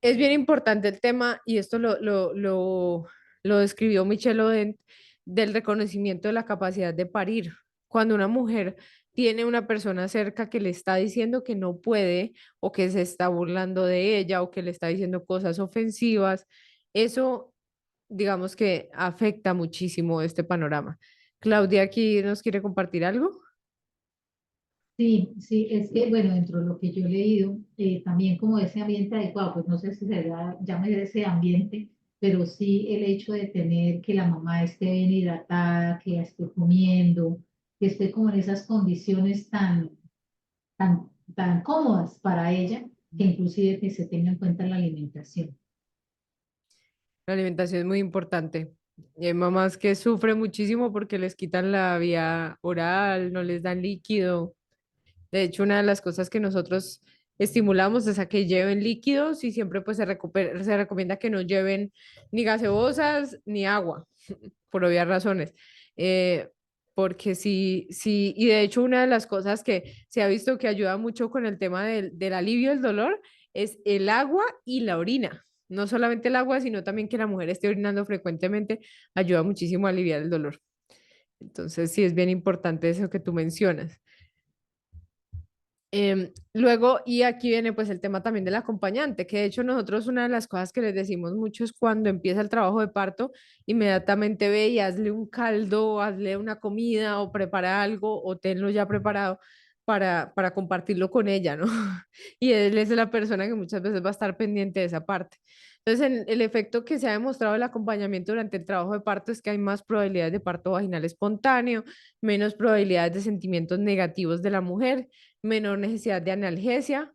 Speaker 1: Es bien importante el tema, y esto lo describió Michelle Odent, del reconocimiento de la capacidad de parir. Cuando una mujer tiene una persona cerca que le está diciendo que no puede, o que se está burlando de ella, o que le está diciendo cosas ofensivas, eso, digamos que afecta muchísimo este panorama. Claudia, aquí nos quiere compartir algo.
Speaker 5: Sí, sí, es que, bueno, dentro de lo que yo he leído, también como ese ambiente adecuado, pues no sé si se llame ese ambiente, pero sí el hecho de tener que la mamá esté bien hidratada, que esté comiendo, que esté como en esas condiciones tan cómodas para ella, que inclusive que se tenga en cuenta la alimentación.
Speaker 1: La alimentación es muy importante. Y hay mamás que sufren muchísimo porque les quitan la vía oral, no les dan líquido. De hecho, una de las cosas que nosotros estimulamos es a que lleven líquidos, y siempre pues se recomienda que no lleven ni gaseosas ni agua, por obvias razones. Eh, Porque sí, y de hecho una de las cosas que se ha visto que ayuda mucho con el tema del alivio del dolor es el agua y la orina. No solamente el agua, sino también que la mujer esté orinando frecuentemente ayuda muchísimo a aliviar el dolor. Entonces sí es bien importante eso que tú mencionas. Luego, y aquí viene pues el tema también del acompañante, que de hecho nosotros una de las cosas que les decimos mucho es cuando empieza el trabajo de parto, inmediatamente ve y hazle un caldo, hazle una comida, o prepara algo, o tenlo ya preparado para compartirlo con ella, ¿no? Y él es la persona que muchas veces va a estar pendiente de esa parte. Entonces, el efecto que se ha demostrado del acompañamiento durante el trabajo de parto es que hay más probabilidades de parto vaginal espontáneo, menos probabilidades de sentimientos negativos de la mujer, menor necesidad de analgesia,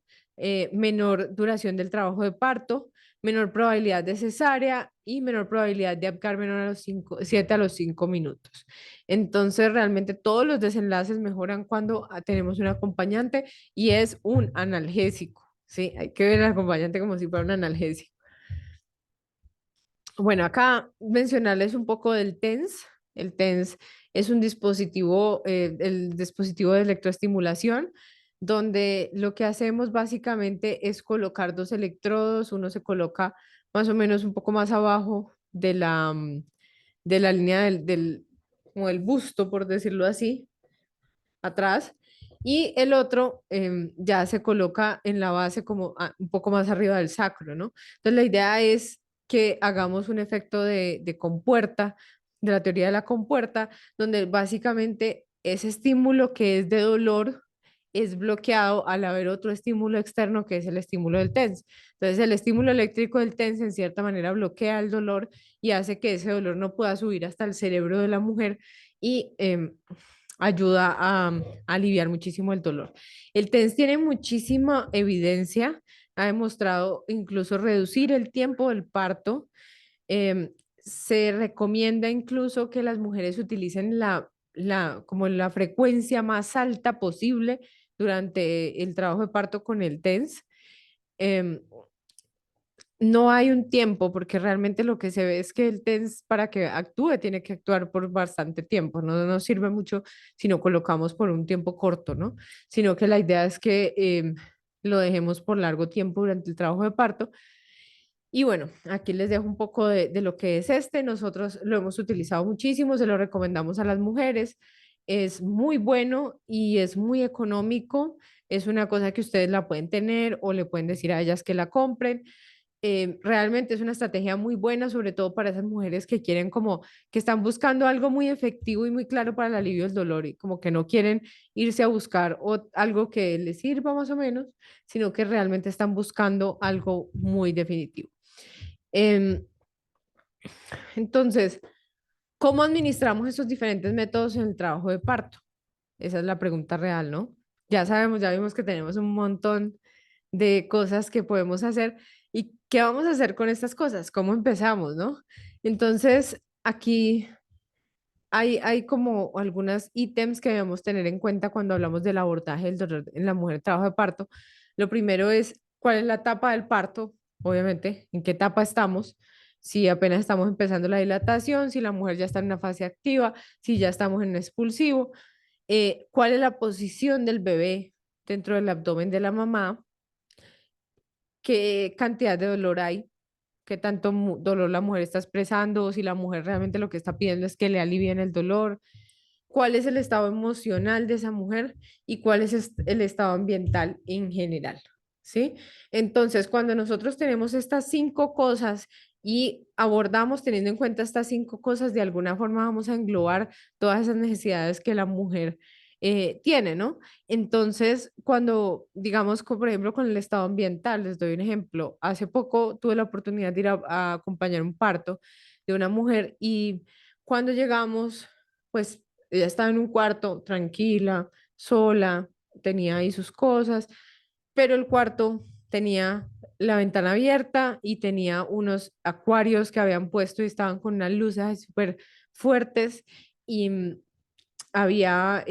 Speaker 1: menor duración del trabajo de parto, menor probabilidad de cesárea y menor probabilidad de abcar menor a los 7 a los 5 minutos. Entonces, realmente todos los desenlaces mejoran cuando tenemos un acompañante, y es un analgésico, ¿sí? Hay que ver al acompañante como si fuera un analgésico. Bueno, acá mencionarles un poco del TENS. El TENS es un dispositivo, el dispositivo de electroestimulación, donde lo que hacemos básicamente es colocar dos electrodos. Uno se coloca más o menos un poco más abajo de la línea como el busto, por decirlo así, atrás, y el otro ya se coloca en la base como un poco más arriba del sacro, ¿no? Entonces la idea es que hagamos un efecto de compuerta, de la teoría de la compuerta, donde básicamente ese estímulo que es de dolor es bloqueado al haber otro estímulo externo, que es el estímulo del TENS. Entonces el estímulo eléctrico del TENS en cierta manera bloquea el dolor y hace que ese dolor no pueda subir hasta el cerebro de la mujer, y ayuda a aliviar muchísimo el dolor. El TENS tiene muchísima evidencia, ha demostrado incluso reducir el tiempo del parto. Se recomienda incluso que las mujeres utilicen como la frecuencia más alta posible durante el trabajo de parto con el TENS. Em, no hay un tiempo, porque realmente lo que se ve es que el TENS, para que actúe, tiene que actuar por bastante tiempo. No nos sirve mucho si no colocamos por un tiempo corto, ¿no? Sino que la idea es que lo dejemos por largo tiempo durante el trabajo de parto. Y bueno, aquí les dejo un poco de lo que es este. Nosotros lo hemos utilizado muchísimo, se lo recomendamos a las mujeres. Es muy bueno y es muy económico. Es una cosa que ustedes la pueden tener o le pueden decir a ellas que la compren. Realmente es una estrategia muy buena, sobre todo para esas mujeres que quieren como, que están buscando algo muy efectivo y muy claro para el alivio del dolor, y como que no quieren irse a buscar algo que les sirva más o menos, sino que realmente están buscando algo muy definitivo. Em, entonces, ¿cómo administramos estos diferentes métodos en el trabajo de parto? Esa es la pregunta real, ¿no? Ya sabemos, ya vimos que tenemos un montón de cosas que podemos hacer. ¿Y qué vamos a hacer con estas cosas? ¿Cómo empezamos, no? Entonces, aquí hay como algunos ítems que debemos tener en cuenta cuando hablamos del abordaje del dolor en la mujer en trabajo de parto. Lo primero es cuál es la etapa del parto, obviamente, en qué etapa estamos, si apenas estamos empezando la dilatación, si la mujer ya está en una fase activa, si ya estamos en un expulsivo, cuál es la posición del bebé dentro del abdomen de la mamá, qué cantidad de dolor hay, qué tanto dolor la mujer está expresando, o si la mujer realmente lo que está pidiendo es que le alivien el dolor, cuál es el estado emocional de esa mujer y cuál es el estado ambiental en general, ¿sí? Entonces, cuando nosotros tenemos estas 5 cosas y abordamos teniendo en cuenta estas 5 cosas, de alguna forma vamos a englobar todas esas necesidades que la mujer tiene, ¿no? Entonces, cuando, digamos, por ejemplo, con el estado ambiental, les doy un ejemplo. Hace poco tuve la oportunidad de ir a acompañar un parto de una mujer y cuando llegamos, pues ella estaba en un cuarto tranquila, sola, tenía ahí sus cosas, pero el cuarto tenía la ventana abierta y tenía unos acuarios que habían puesto y estaban con unas luces así súper fuertes y había,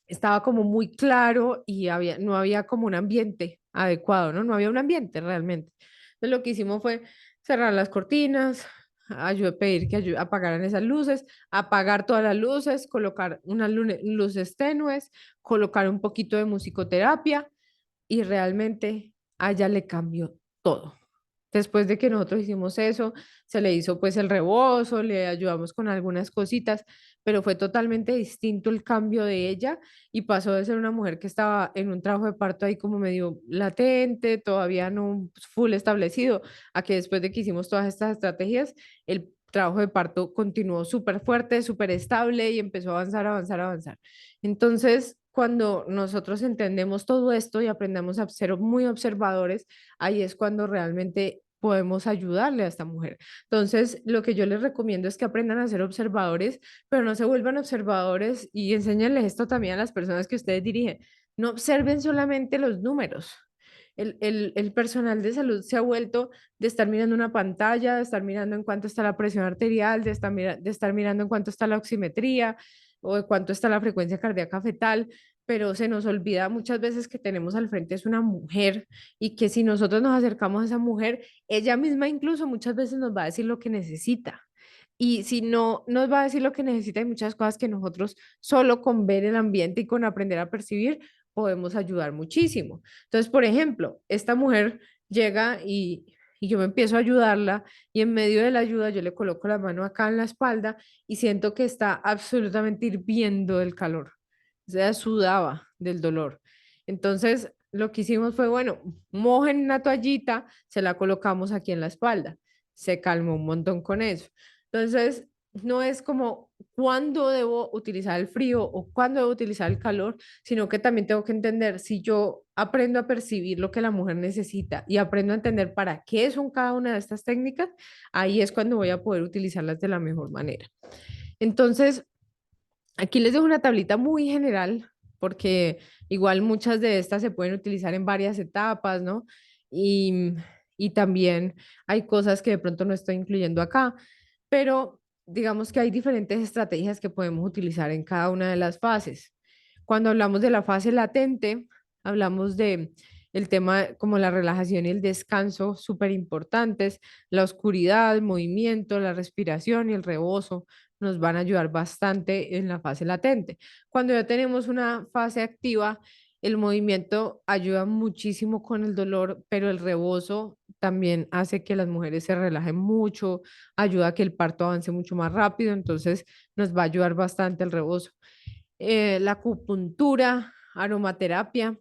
Speaker 1: estaba como muy claro y no había como un ambiente adecuado, ¿no? No había un ambiente realmente. Entonces lo que hicimos fue cerrar las cortinas, pedir que apagaran esas luces, apagar todas las luces, colocar unas luces tenues, colocar un poquito de musicoterapia y realmente a ella le cambió todo. Después de que nosotros hicimos eso, se le hizo pues el rebozo, le ayudamos con algunas cositas, pero fue totalmente distinto el cambio de ella y pasó de ser una mujer que estaba en un trabajo de parto ahí como medio latente, todavía no full establecido, a que después de que hicimos todas estas estrategias, el trabajo de parto continuó súper fuerte, súper estable y empezó a avanzar, avanzar, avanzar. Entonces, cuando nosotros entendemos todo esto y aprendemos a ser muy observadores, ahí es cuando realmente podemos ayudarle a esta mujer. Entonces, lo que yo les recomiendo es que aprendan a ser observadores, pero no se vuelvan observadores y enséñenles esto también a las personas que ustedes dirigen. No observen solamente los números. El personal de salud se ha vuelto de estar mirando una pantalla, de estar mirando en cuánto está la presión arterial, de estar mirando en cuánto está la oximetría o de cuánto está la frecuencia cardíaca fetal, pero se nos olvida muchas veces que tenemos al frente es una mujer y que si nosotros nos acercamos a esa mujer, ella misma incluso muchas veces nos va a decir lo que necesita. Y si no nos va a decir lo que necesita, hay muchas cosas que nosotros solo con ver el ambiente y con aprender a percibir podemos ayudar muchísimo. Entonces, por ejemplo, esta mujer llega y yo me empiezo a ayudarla y en medio de la ayuda yo le coloco la mano acá en la espalda y siento que está absolutamente hirviendo del calor. O sea, sudaba del dolor. Entonces, lo que hicimos fue, bueno, mojen una toallita, se la colocamos aquí en la espalda. Se calmó un montón con eso. Entonces, no es como cuándo debo utilizar el frío o cuándo debo utilizar el calor, sino que también tengo que entender si yo aprendo a percibir lo que la mujer necesita y aprendo a entender para qué son cada una de estas técnicas, ahí es cuando voy a poder utilizarlas de la mejor manera. Entonces, aquí les dejo una tablita muy general, porque igual muchas de estas se pueden utilizar en varias etapas, ¿no? Y, y también hay cosas que de pronto no estoy incluyendo acá, pero digamos que hay diferentes estrategias que podemos utilizar en cada una de las fases. Cuando hablamos de la fase latente, hablamos de el tema como la relajación y el descanso, súper importantes, la oscuridad, el movimiento, la respiración y el reposo nos van a ayudar bastante en la fase latente. Cuando ya tenemos una fase activa, el movimiento ayuda muchísimo con el dolor, pero el rebozo también hace que las mujeres se relajen mucho, ayuda a que el parto avance mucho más rápido, entonces nos va a ayudar bastante el rebozo. La acupuntura, aromaterapia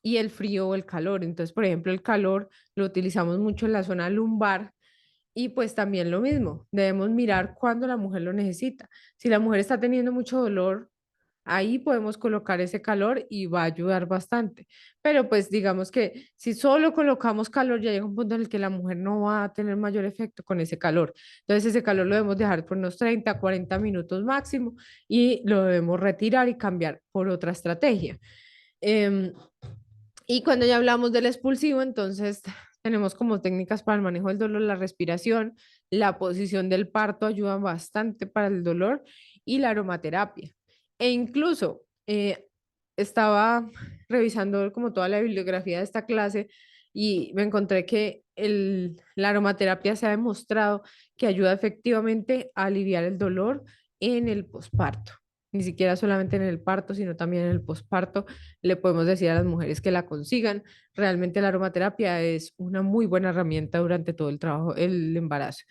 Speaker 1: y el frío o el calor. Entonces, por ejemplo, el calor lo utilizamos mucho en la zona lumbar y pues también lo mismo, debemos mirar cuando la mujer lo necesita. Si la mujer está teniendo mucho dolor, ahí podemos colocar ese calor y va a ayudar bastante. Pero pues digamos que si solo colocamos calor, ya llega un punto en el que la mujer no va a tener mayor efecto con ese calor. Entonces ese calor lo debemos dejar por unos 30, 40 minutos máximo y lo debemos retirar y cambiar por otra estrategia. Em, y cuando ya hablamos del expulsivo, entonces tenemos como técnicas para el manejo del dolor, la respiración, la posición del parto ayuda bastante para el dolor y la aromaterapia. E incluso estaba revisando como toda la bibliografía de esta clase y me encontré que la aromaterapia se ha demostrado que ayuda efectivamente a aliviar el dolor en el posparto. ni siquiera solamente en el parto, sino también en el posparto, le podemos decir a las mujeres que la consigan. Realmente la aromaterapia es una muy buena herramienta durante todo el trabajo, el embarazo.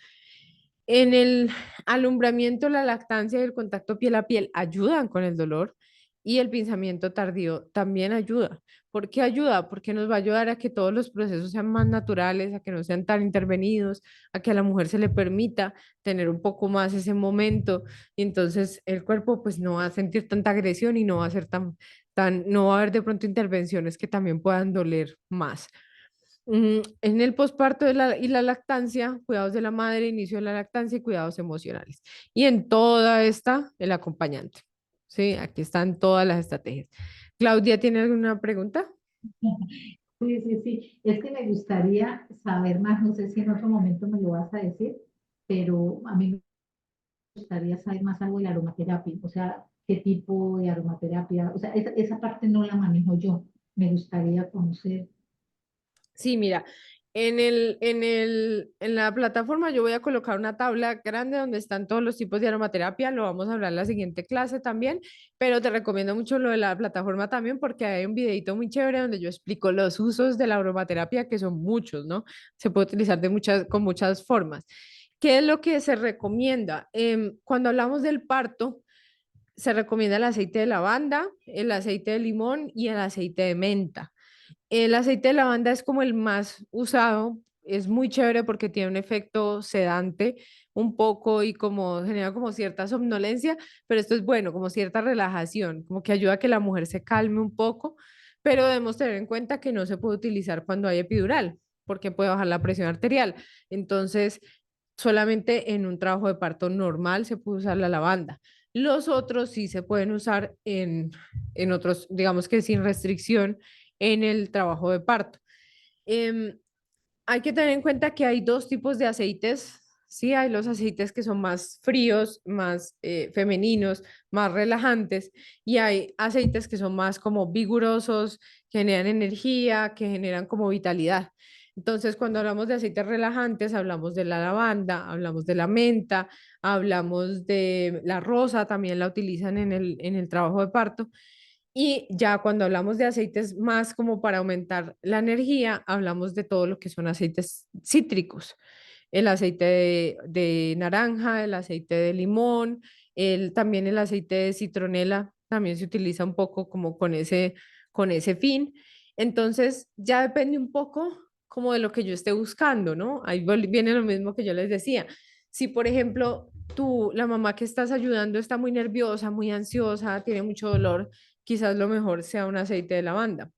Speaker 1: En el alumbramiento, la lactancia y el contacto piel a piel ayudan con el dolor y el pinzamiento tardío también ayuda. ¿Por qué ayuda? Porque nos va a ayudar a que todos los procesos sean más naturales, a que no sean tan intervenidos, a que a la mujer se le permita tener un poco más ese momento y entonces el cuerpo pues no va a sentir tanta agresión y no va a ser no va a haber de pronto intervenciones que también puedan doler más. En el posparto y la lactancia, cuidados de la madre, inicio de la lactancia y cuidados emocionales. Y en toda esta, el acompañante. Sí, aquí están todas las estrategias. Claudia, ¿tiene alguna pregunta?
Speaker 5: Sí, sí, sí. Es que me gustaría saber más, no sé si en otro momento me lo vas a decir, pero a mí me gustaría saber más algo de la aromaterapia, o sea, qué tipo de aromaterapia, o sea, esa parte no la manejo yo, me gustaría conocer.
Speaker 1: Sí, mira, en la plataforma yo voy a colocar una tabla grande donde están todos los tipos de aromaterapia, lo vamos a hablar en la siguiente clase también, pero te recomiendo mucho lo de la plataforma también porque hay un videito muy chévere donde yo explico los usos de la aromaterapia, que son muchos, ¿no? Se puede utilizar con muchas formas. ¿Qué es lo que se recomienda? Cuando hablamos del parto, se recomienda el aceite de lavanda, el aceite de limón y el aceite de menta. El aceite de lavanda es como el más usado, es muy chévere porque tiene un efecto sedante un poco y como genera como cierta somnolencia, pero esto es bueno, como cierta relajación, como que ayuda a que la mujer se calme un poco, pero debemos tener en cuenta que no se puede utilizar cuando hay epidural, porque puede bajar la presión arterial. Entonces, solamente en un trabajo de parto normal se puede usar la lavanda. Los otros sí se pueden usar en otros, digamos que sin restricción en el trabajo de parto. Em, Hay que tener en cuenta que hay dos tipos de aceites, ¿sí? Hay los aceites que son más fríos, más femeninos, más relajantes, y hay aceites que son más como vigorosos, que generan energía, que generan como vitalidad. Entonces, cuando hablamos de aceites relajantes, hablamos de la lavanda, hablamos de la menta, hablamos de la rosa, también la utilizan en el trabajo de parto. Y ya cuando hablamos de aceites más como para aumentar la energía, hablamos de todo lo que son aceites cítricos. El aceite de naranja, el aceite de limón, también el aceite de citronela, también se utiliza un poco como con ese fin. Entonces, ya depende un poco como de lo que yo esté buscando, ¿no? Ahí viene lo mismo que yo les decía. Si, por ejemplo, tú, la mamá que estás ayudando está muy nerviosa, muy ansiosa, tiene mucho dolor, quizás lo mejor sea un aceite de lavanda.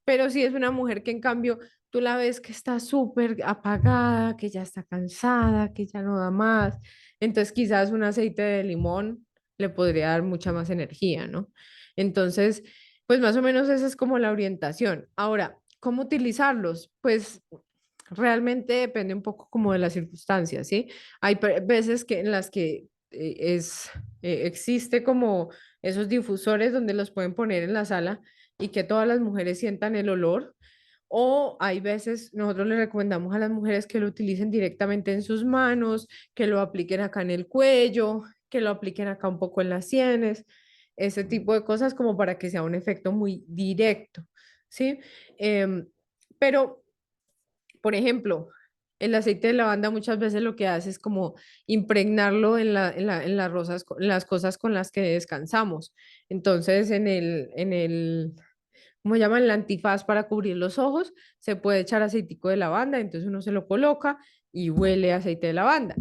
Speaker 1: Pero si es una mujer que en cambio tú la ves que está súper apagada, que ya está cansada, que ya no da más, entonces quizás un aceite de limón le podría dar mucha más energía, ¿no? Entonces, pues más o menos esa es como la orientación. Ahora, ¿cómo utilizarlos? Pues realmente depende un poco como de las circunstancias, ¿sí? Hay veces que en las que existe como esos difusores donde los pueden poner en la sala y que todas las mujeres sientan el olor. O hay veces, nosotros le recomendamos a las mujeres que lo utilicen directamente en sus manos, que lo apliquen acá en el cuello, que lo apliquen acá un poco en las sienes, ese tipo de cosas como para que sea un efecto muy directo, ¿sí? Em, pero por ejemplo, el aceite de lavanda muchas veces lo que hace es como impregnarlo en las rosas, en las cosas con las que descansamos. Entonces, ¿cómo llaman? El antifaz para cubrir los ojos, se puede echar aceitico de lavanda, entonces uno se lo coloca y huele a aceite de lavanda.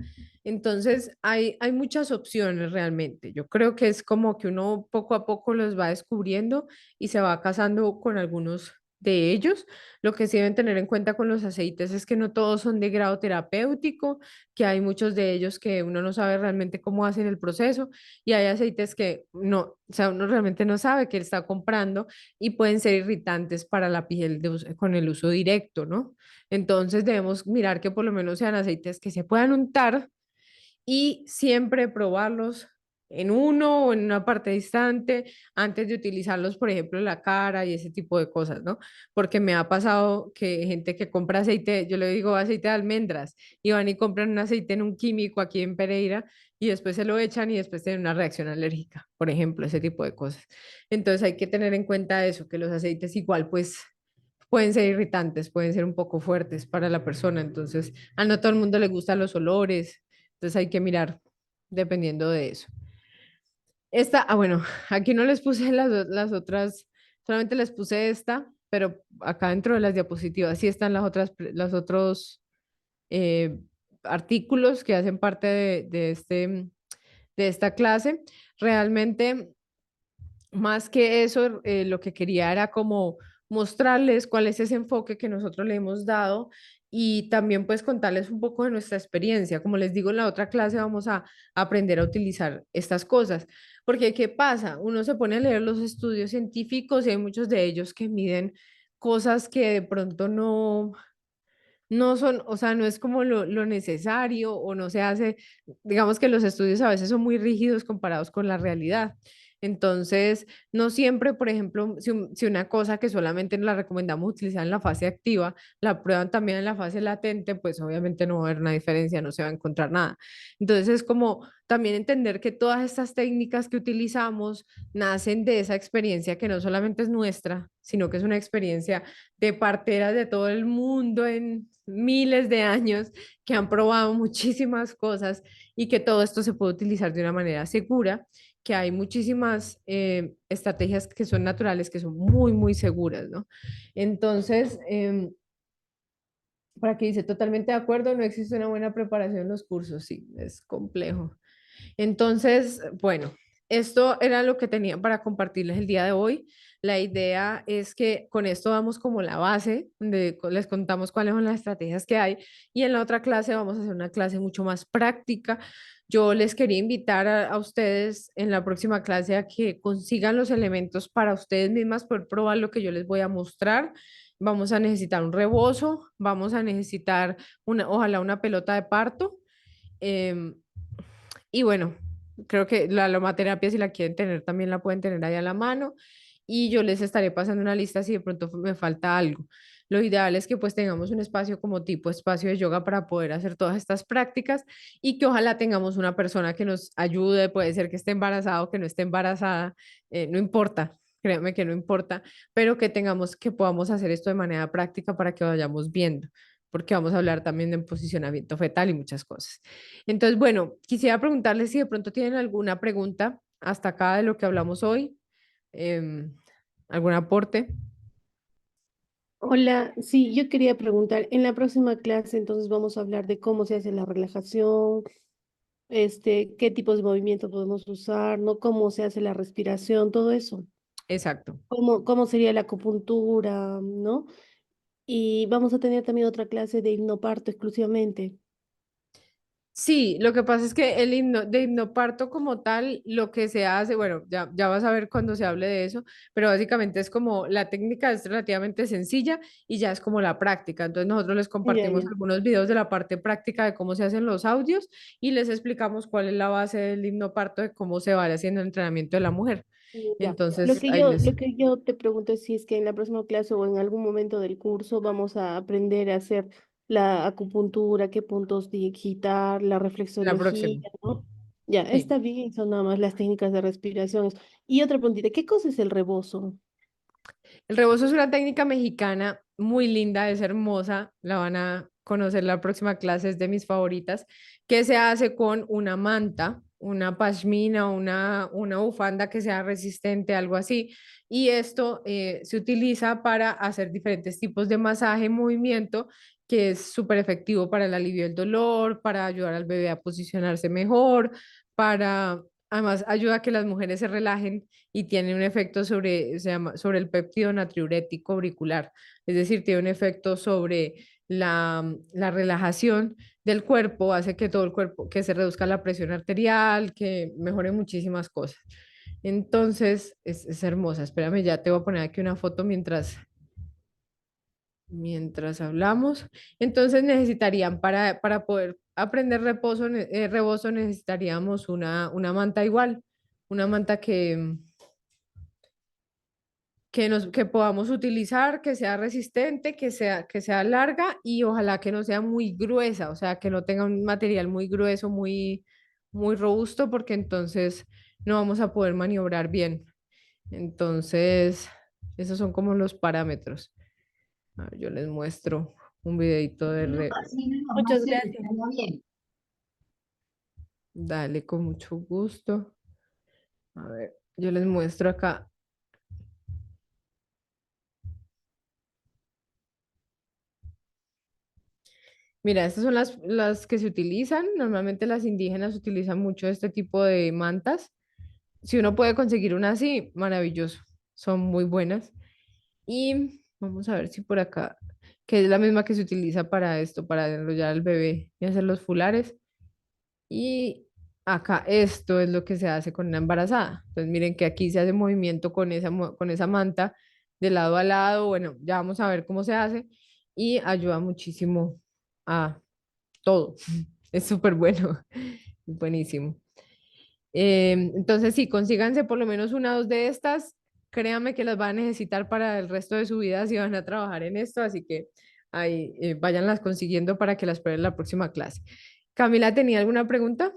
Speaker 1: Entonces, hay muchas opciones realmente. Yo creo que es como que uno poco a poco los va descubriendo y se va casando con algunos de ellos. Lo que sí deben tener en cuenta con los aceites es que no todos son de grado terapéutico, que hay muchos de ellos que uno no sabe realmente cómo hacen el proceso y hay aceites que no, o sea, uno realmente no sabe que está comprando y pueden ser irritantes para la piel con el uso directo, ¿no? Entonces debemos mirar que por lo menos sean aceites que se puedan untar y siempre probarlos en uno o en una parte distante antes de utilizarlos, por ejemplo, en la cara y ese tipo de cosas, ¿no? Porque me ha pasado que gente que compra aceite, yo le digo aceite de almendras, y van y compran un aceite en un químico aquí en Pereira y después se lo echan y después tienen una reacción alérgica, por ejemplo, ese tipo de cosas. Entonces hay que tener en cuenta eso, que los aceites igual pues pueden ser irritantes, pueden ser un poco fuertes para la persona, entonces a no todo el mundo le gustan los olores, entonces hay que mirar dependiendo de eso. Bueno, aquí no les puse las otras, solamente les puse esta, pero acá dentro de las diapositivas sí están los otros eh, artículos que hacen parte de esta clase. Realmente más que eso, lo que quería era como mostrarles cuál es ese enfoque que nosotros le hemos dado y también pues contarles un poco de nuestra experiencia. Como les digo, en la otra clase vamos a aprender a utilizar estas cosas. Porque ¿qué pasa? Uno se pone a leer los estudios científicos y hay muchos de ellos que miden cosas que de pronto no son, o sea, no es como lo necesario o no se hace, digamos que los estudios a veces son muy rígidos comparados con la realidad. Entonces, no siempre, por ejemplo, si una cosa que solamente la recomendamos utilizar en la fase activa, la prueban también en la fase latente, pues obviamente no va a haber una diferencia, no se va a encontrar nada. Entonces, es como también entender que todas estas técnicas que utilizamos nacen de esa experiencia que no solamente es nuestra, sino que es una experiencia de parteras de todo el mundo en miles de años que han probado muchísimas cosas y que todo esto se puede utilizar de una manera segura, que hay muchísimas estrategias que son naturales, que son muy, muy seguras, ¿no? Entonces, para que dice totalmente de acuerdo, no existe una buena preparación en los cursos, sí, es complejo. Entonces, bueno, esto era lo que tenía para compartirles el día de hoy. La idea es que con esto damos como la base, les contamos cuáles son las estrategias que hay y en la otra clase vamos a hacer una clase mucho más práctica. Yo les quería invitar a ustedes en la próxima clase a que consigan los elementos para ustedes mismas poder probar lo que yo les voy a mostrar. Vamos a necesitar un rebozo, vamos a necesitar ojalá una pelota de parto. em, y bueno, creo que la aromaterapia, si la quieren tener, también la pueden tener ahí a la mano. Y yo les estaré pasando una lista si de pronto me falta algo. Lo ideal es que pues tengamos un espacio como tipo espacio de yoga para poder hacer todas estas prácticas y que ojalá tengamos una persona que nos ayude, puede ser que esté embarazada o que no esté embarazada, no importa, créanme que no importa, pero que tengamos, que podamos hacer esto de manera práctica para que vayamos viendo, porque vamos a hablar también de posicionamiento fetal y muchas cosas. Entonces, bueno, quisiera preguntarles si de pronto tienen alguna pregunta hasta acá de lo que hablamos hoy, em, algún aporte.
Speaker 3: Hola, sí, yo quería preguntar, en la próxima clase entonces vamos a hablar de cómo se hace la relajación, qué tipos de movimiento podemos usar, ¿no? Cómo se hace la respiración, todo eso.
Speaker 1: Exacto.
Speaker 3: Cómo sería la acupuntura, ¿no? Y vamos a tener también otra clase de hipnoparto exclusivamente.
Speaker 1: Sí, lo que pasa es que el himno, de hipnoparto como tal, lo que se hace, bueno, ya vas a ver cuando se hable de eso, pero básicamente es como la técnica es relativamente sencilla y ya es como la práctica. Entonces nosotros les
Speaker 3: Ya,
Speaker 1: compartimos
Speaker 3: ya.
Speaker 1: algunos videos de la parte práctica de cómo se hacen los audios y les explicamos cuál es la base del hipnoparto, de cómo se va haciendo el entrenamiento de la mujer.
Speaker 3: Ya.
Speaker 1: Entonces ahí
Speaker 3: Lo
Speaker 1: les...
Speaker 3: que yo te pregunto es si es que en la próxima clase o en algún momento del curso vamos a aprender a hacer la acupuntura, qué puntos digitar, la
Speaker 1: La
Speaker 3: reflexología,
Speaker 1: próxima.
Speaker 3: ¿no? Ya,
Speaker 1: Sí.
Speaker 3: está bien, son nada más las técnicas de respiración. Y otra preguntita, ¿qué cosa es el rebozo?
Speaker 1: El rebozo es una técnica mexicana muy linda, es hermosa, la van a conocer la próxima clase, es de mis favoritas, que se hace con una manta, una pashmina, una bufanda que sea resistente, algo así. Y esto se utiliza para hacer diferentes tipos de masaje, movimiento, que es súper efectivo para el alivio del dolor, para ayudar al bebé a posicionarse mejor, para... Además, ayuda a que las mujeres se relajen y tiene un efecto sobre el péptido natriurético auricular, es decir, tiene un efecto sobre la relajación del cuerpo, hace que todo el cuerpo, que se reduzca la presión arterial, que mejore muchísimas cosas. Entonces, es hermosa. Espérame, ya te voy a poner aquí una foto mientras hablamos. Entonces necesitarían para poder aprender rebozo necesitaríamos una manta igual, una manta que podamos utilizar, que sea resistente, que sea larga y ojalá que no sea muy gruesa, o sea, que no tenga un material muy grueso, muy robusto, porque entonces no vamos a poder maniobrar bien. Entonces, esos son como los parámetros. A ver, yo les muestro un videito de
Speaker 5: Así normal,
Speaker 3: Muchas
Speaker 5: sí,
Speaker 3: gracias.
Speaker 5: estaría bien.
Speaker 1: Dale, con mucho gusto. A ver, yo les muestro acá. Mira, estas son las que se utilizan. Normalmente las indígenas utilizan mucho este tipo de mantas. Si uno puede conseguir una así, maravilloso. Son muy buenas. Y vamos a ver si por acá, que es la misma que se utiliza para esto, para enrollar al bebé y hacer los fulares. Y acá esto es lo que se hace con una embarazada. Entonces miren que aquí se hace movimiento con con esa manta de lado a lado. Bueno, ya vamos a ver cómo se hace y ayuda muchísimo a todo. Es súper bueno, buenísimo. Entonces sí, consíganse por lo menos una o dos de estas. Créanme que las van a necesitar para el resto de su vida si van a trabajar en esto, así que ahí váyanlas consiguiendo para que las prueben en la próxima clase. Camila, ¿tenía alguna pregunta?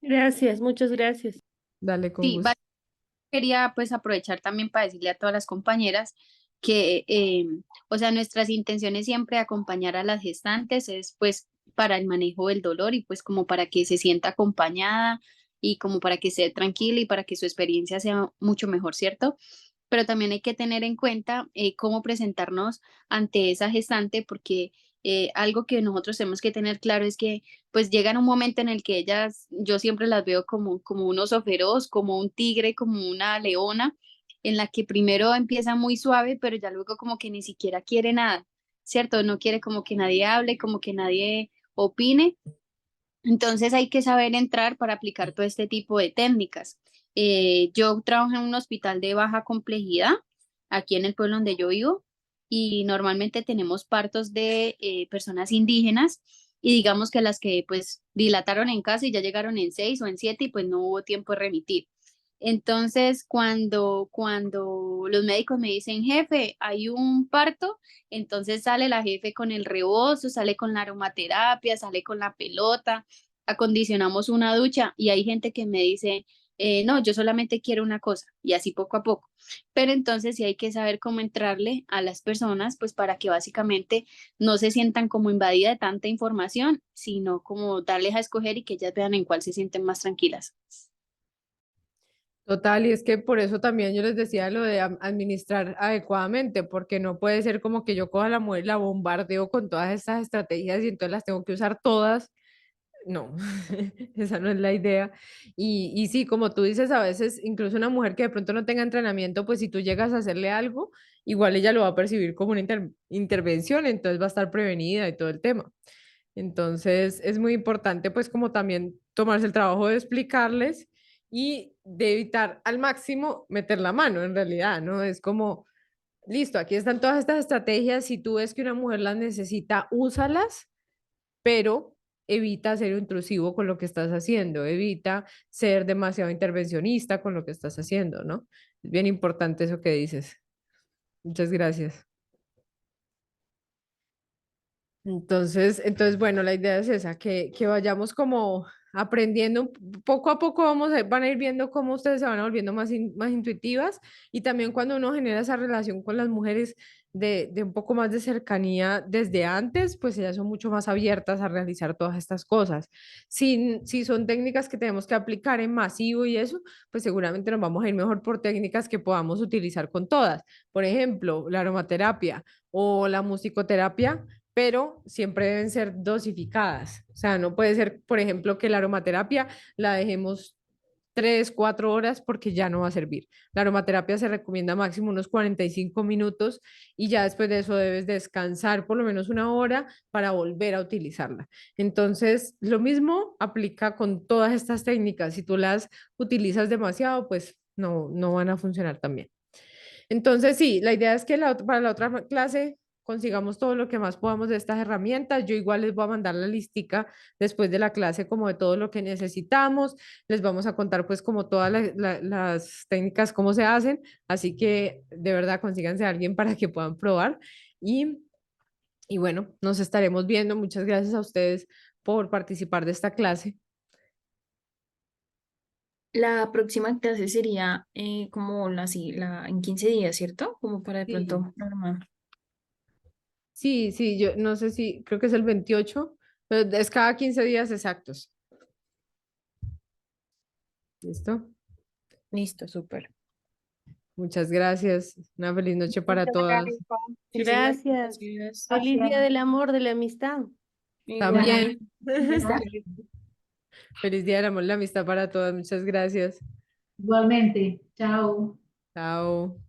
Speaker 3: Gracias, muchas gracias.
Speaker 1: Dale, con
Speaker 4: Sí,
Speaker 1: gusto.
Speaker 4: quería pues aprovechar también para decirle a todas las compañeras que, o sea, nuestras intenciones siempre acompañar a las gestantes es pues para el manejo del dolor y pues como para que se sienta acompañada y como para que esté tranquila y para que su experiencia sea mucho mejor, ¿cierto? Pero también hay que tener en cuenta cómo presentarnos ante esa gestante porque algo que nosotros tenemos que tener claro es que pues llegan un momento en el que ellas, yo siempre las veo como un oso feroz, como un tigre, como una leona, en la que primero empieza muy suave, pero ya luego como que ni siquiera quiere nada, ¿cierto? No quiere como que nadie hable, como que nadie opine. Entonces hay que saber entrar para aplicar todo este tipo de técnicas. Yo trabajo en un hospital de baja complejidad, aquí en el pueblo donde yo vivo, y normalmente tenemos partos de personas indígenas y digamos que las que pues dilataron en casa y ya llegaron en 6 o en 7 y pues no hubo tiempo de remitir. Entonces, cuando los médicos me dicen, jefe, hay un parto, entonces sale la jefe con el rebozo, sale con la aromaterapia, sale con la pelota, acondicionamos una ducha y hay gente que me dice, no, yo solamente quiero una cosa y así poco a poco. Pero entonces sí hay que saber cómo entrarle a las personas, pues para que básicamente no se sientan como invadidas de tanta información, sino como darles a escoger y que ellas vean en cuál se sienten más tranquilas.
Speaker 1: Total, y es que por eso también yo les decía lo de administrar adecuadamente, porque no puede ser como que yo coja a la mujer y la bombardeo con todas estas estrategias y entonces las tengo que usar todas. No, esa no es la idea. Y sí, como tú dices, a veces incluso una mujer que de pronto no tenga entrenamiento, pues si tú llegas a hacerle algo, igual ella lo va a percibir como una intervención, entonces va a estar prevenida y todo el tema. Entonces es muy importante pues como también tomarse el trabajo de explicarles y de evitar al máximo meter la mano en realidad, ¿no? Es como, listo, aquí están todas estas estrategias, si tú ves que una mujer las necesita, úsalas, pero evita ser intrusivo con lo que estás haciendo, evita ser demasiado intervencionista con lo que estás haciendo, ¿no? Es bien importante eso que dices. Muchas gracias. Entonces, bueno, la idea es esa, que vayamos como aprendiendo, poco a poco van a ir viendo cómo ustedes se van volviendo más intuitivas y también cuando uno genera esa relación con las mujeres de un poco más de cercanía desde antes, pues ellas son mucho más abiertas a realizar todas estas cosas. Si son técnicas que tenemos que aplicar en masivo y eso, pues seguramente nos vamos a ir mejor por técnicas que podamos utilizar con todas. Por ejemplo, la aromaterapia o la musicoterapia, pero siempre deben ser dosificadas. O sea, no puede ser, por ejemplo, que la aromaterapia la dejemos 3, 4 horas porque ya no va a servir. La aromaterapia se recomienda máximo unos 45 minutos y ya después de eso debes descansar por lo menos una hora para volver a utilizarla. Entonces, lo mismo aplica con todas estas técnicas. Si tú las utilizas demasiado, pues no van a funcionar tan bien. Entonces, sí, la idea es que para la otra clase consigamos todo lo que más podamos de estas herramientas. Yo igual les voy a mandar la listica después de la clase como de todo lo que necesitamos. Les vamos a contar pues como todas las técnicas, cómo se hacen. Así que de verdad consíganse a alguien para que puedan probar. Y, y bueno, nos estaremos viendo. Muchas gracias a ustedes por participar de esta clase.
Speaker 2: La próxima clase sería como en 15 días, ¿cierto? Como para de
Speaker 1: Sí.
Speaker 2: pronto normal.
Speaker 1: Sí, sí, yo no sé si, creo que es el 28, pero es cada 15 días exactos. ¿Listo?
Speaker 2: Listo, súper.
Speaker 1: Muchas gracias. Una feliz noche para
Speaker 4: Muchas
Speaker 1: todas.
Speaker 4: gracias.
Speaker 2: Muchísimas
Speaker 3: Gracias.
Speaker 2: gracias.
Speaker 3: Feliz Día
Speaker 5: Gracias.
Speaker 3: del Amor, de la Amistad.
Speaker 2: Igual.
Speaker 1: También.
Speaker 5: Gracias.
Speaker 1: Feliz Día del Amor y la Amistad para todas. Muchas gracias.
Speaker 5: Igualmente. Chao.
Speaker 1: Chao.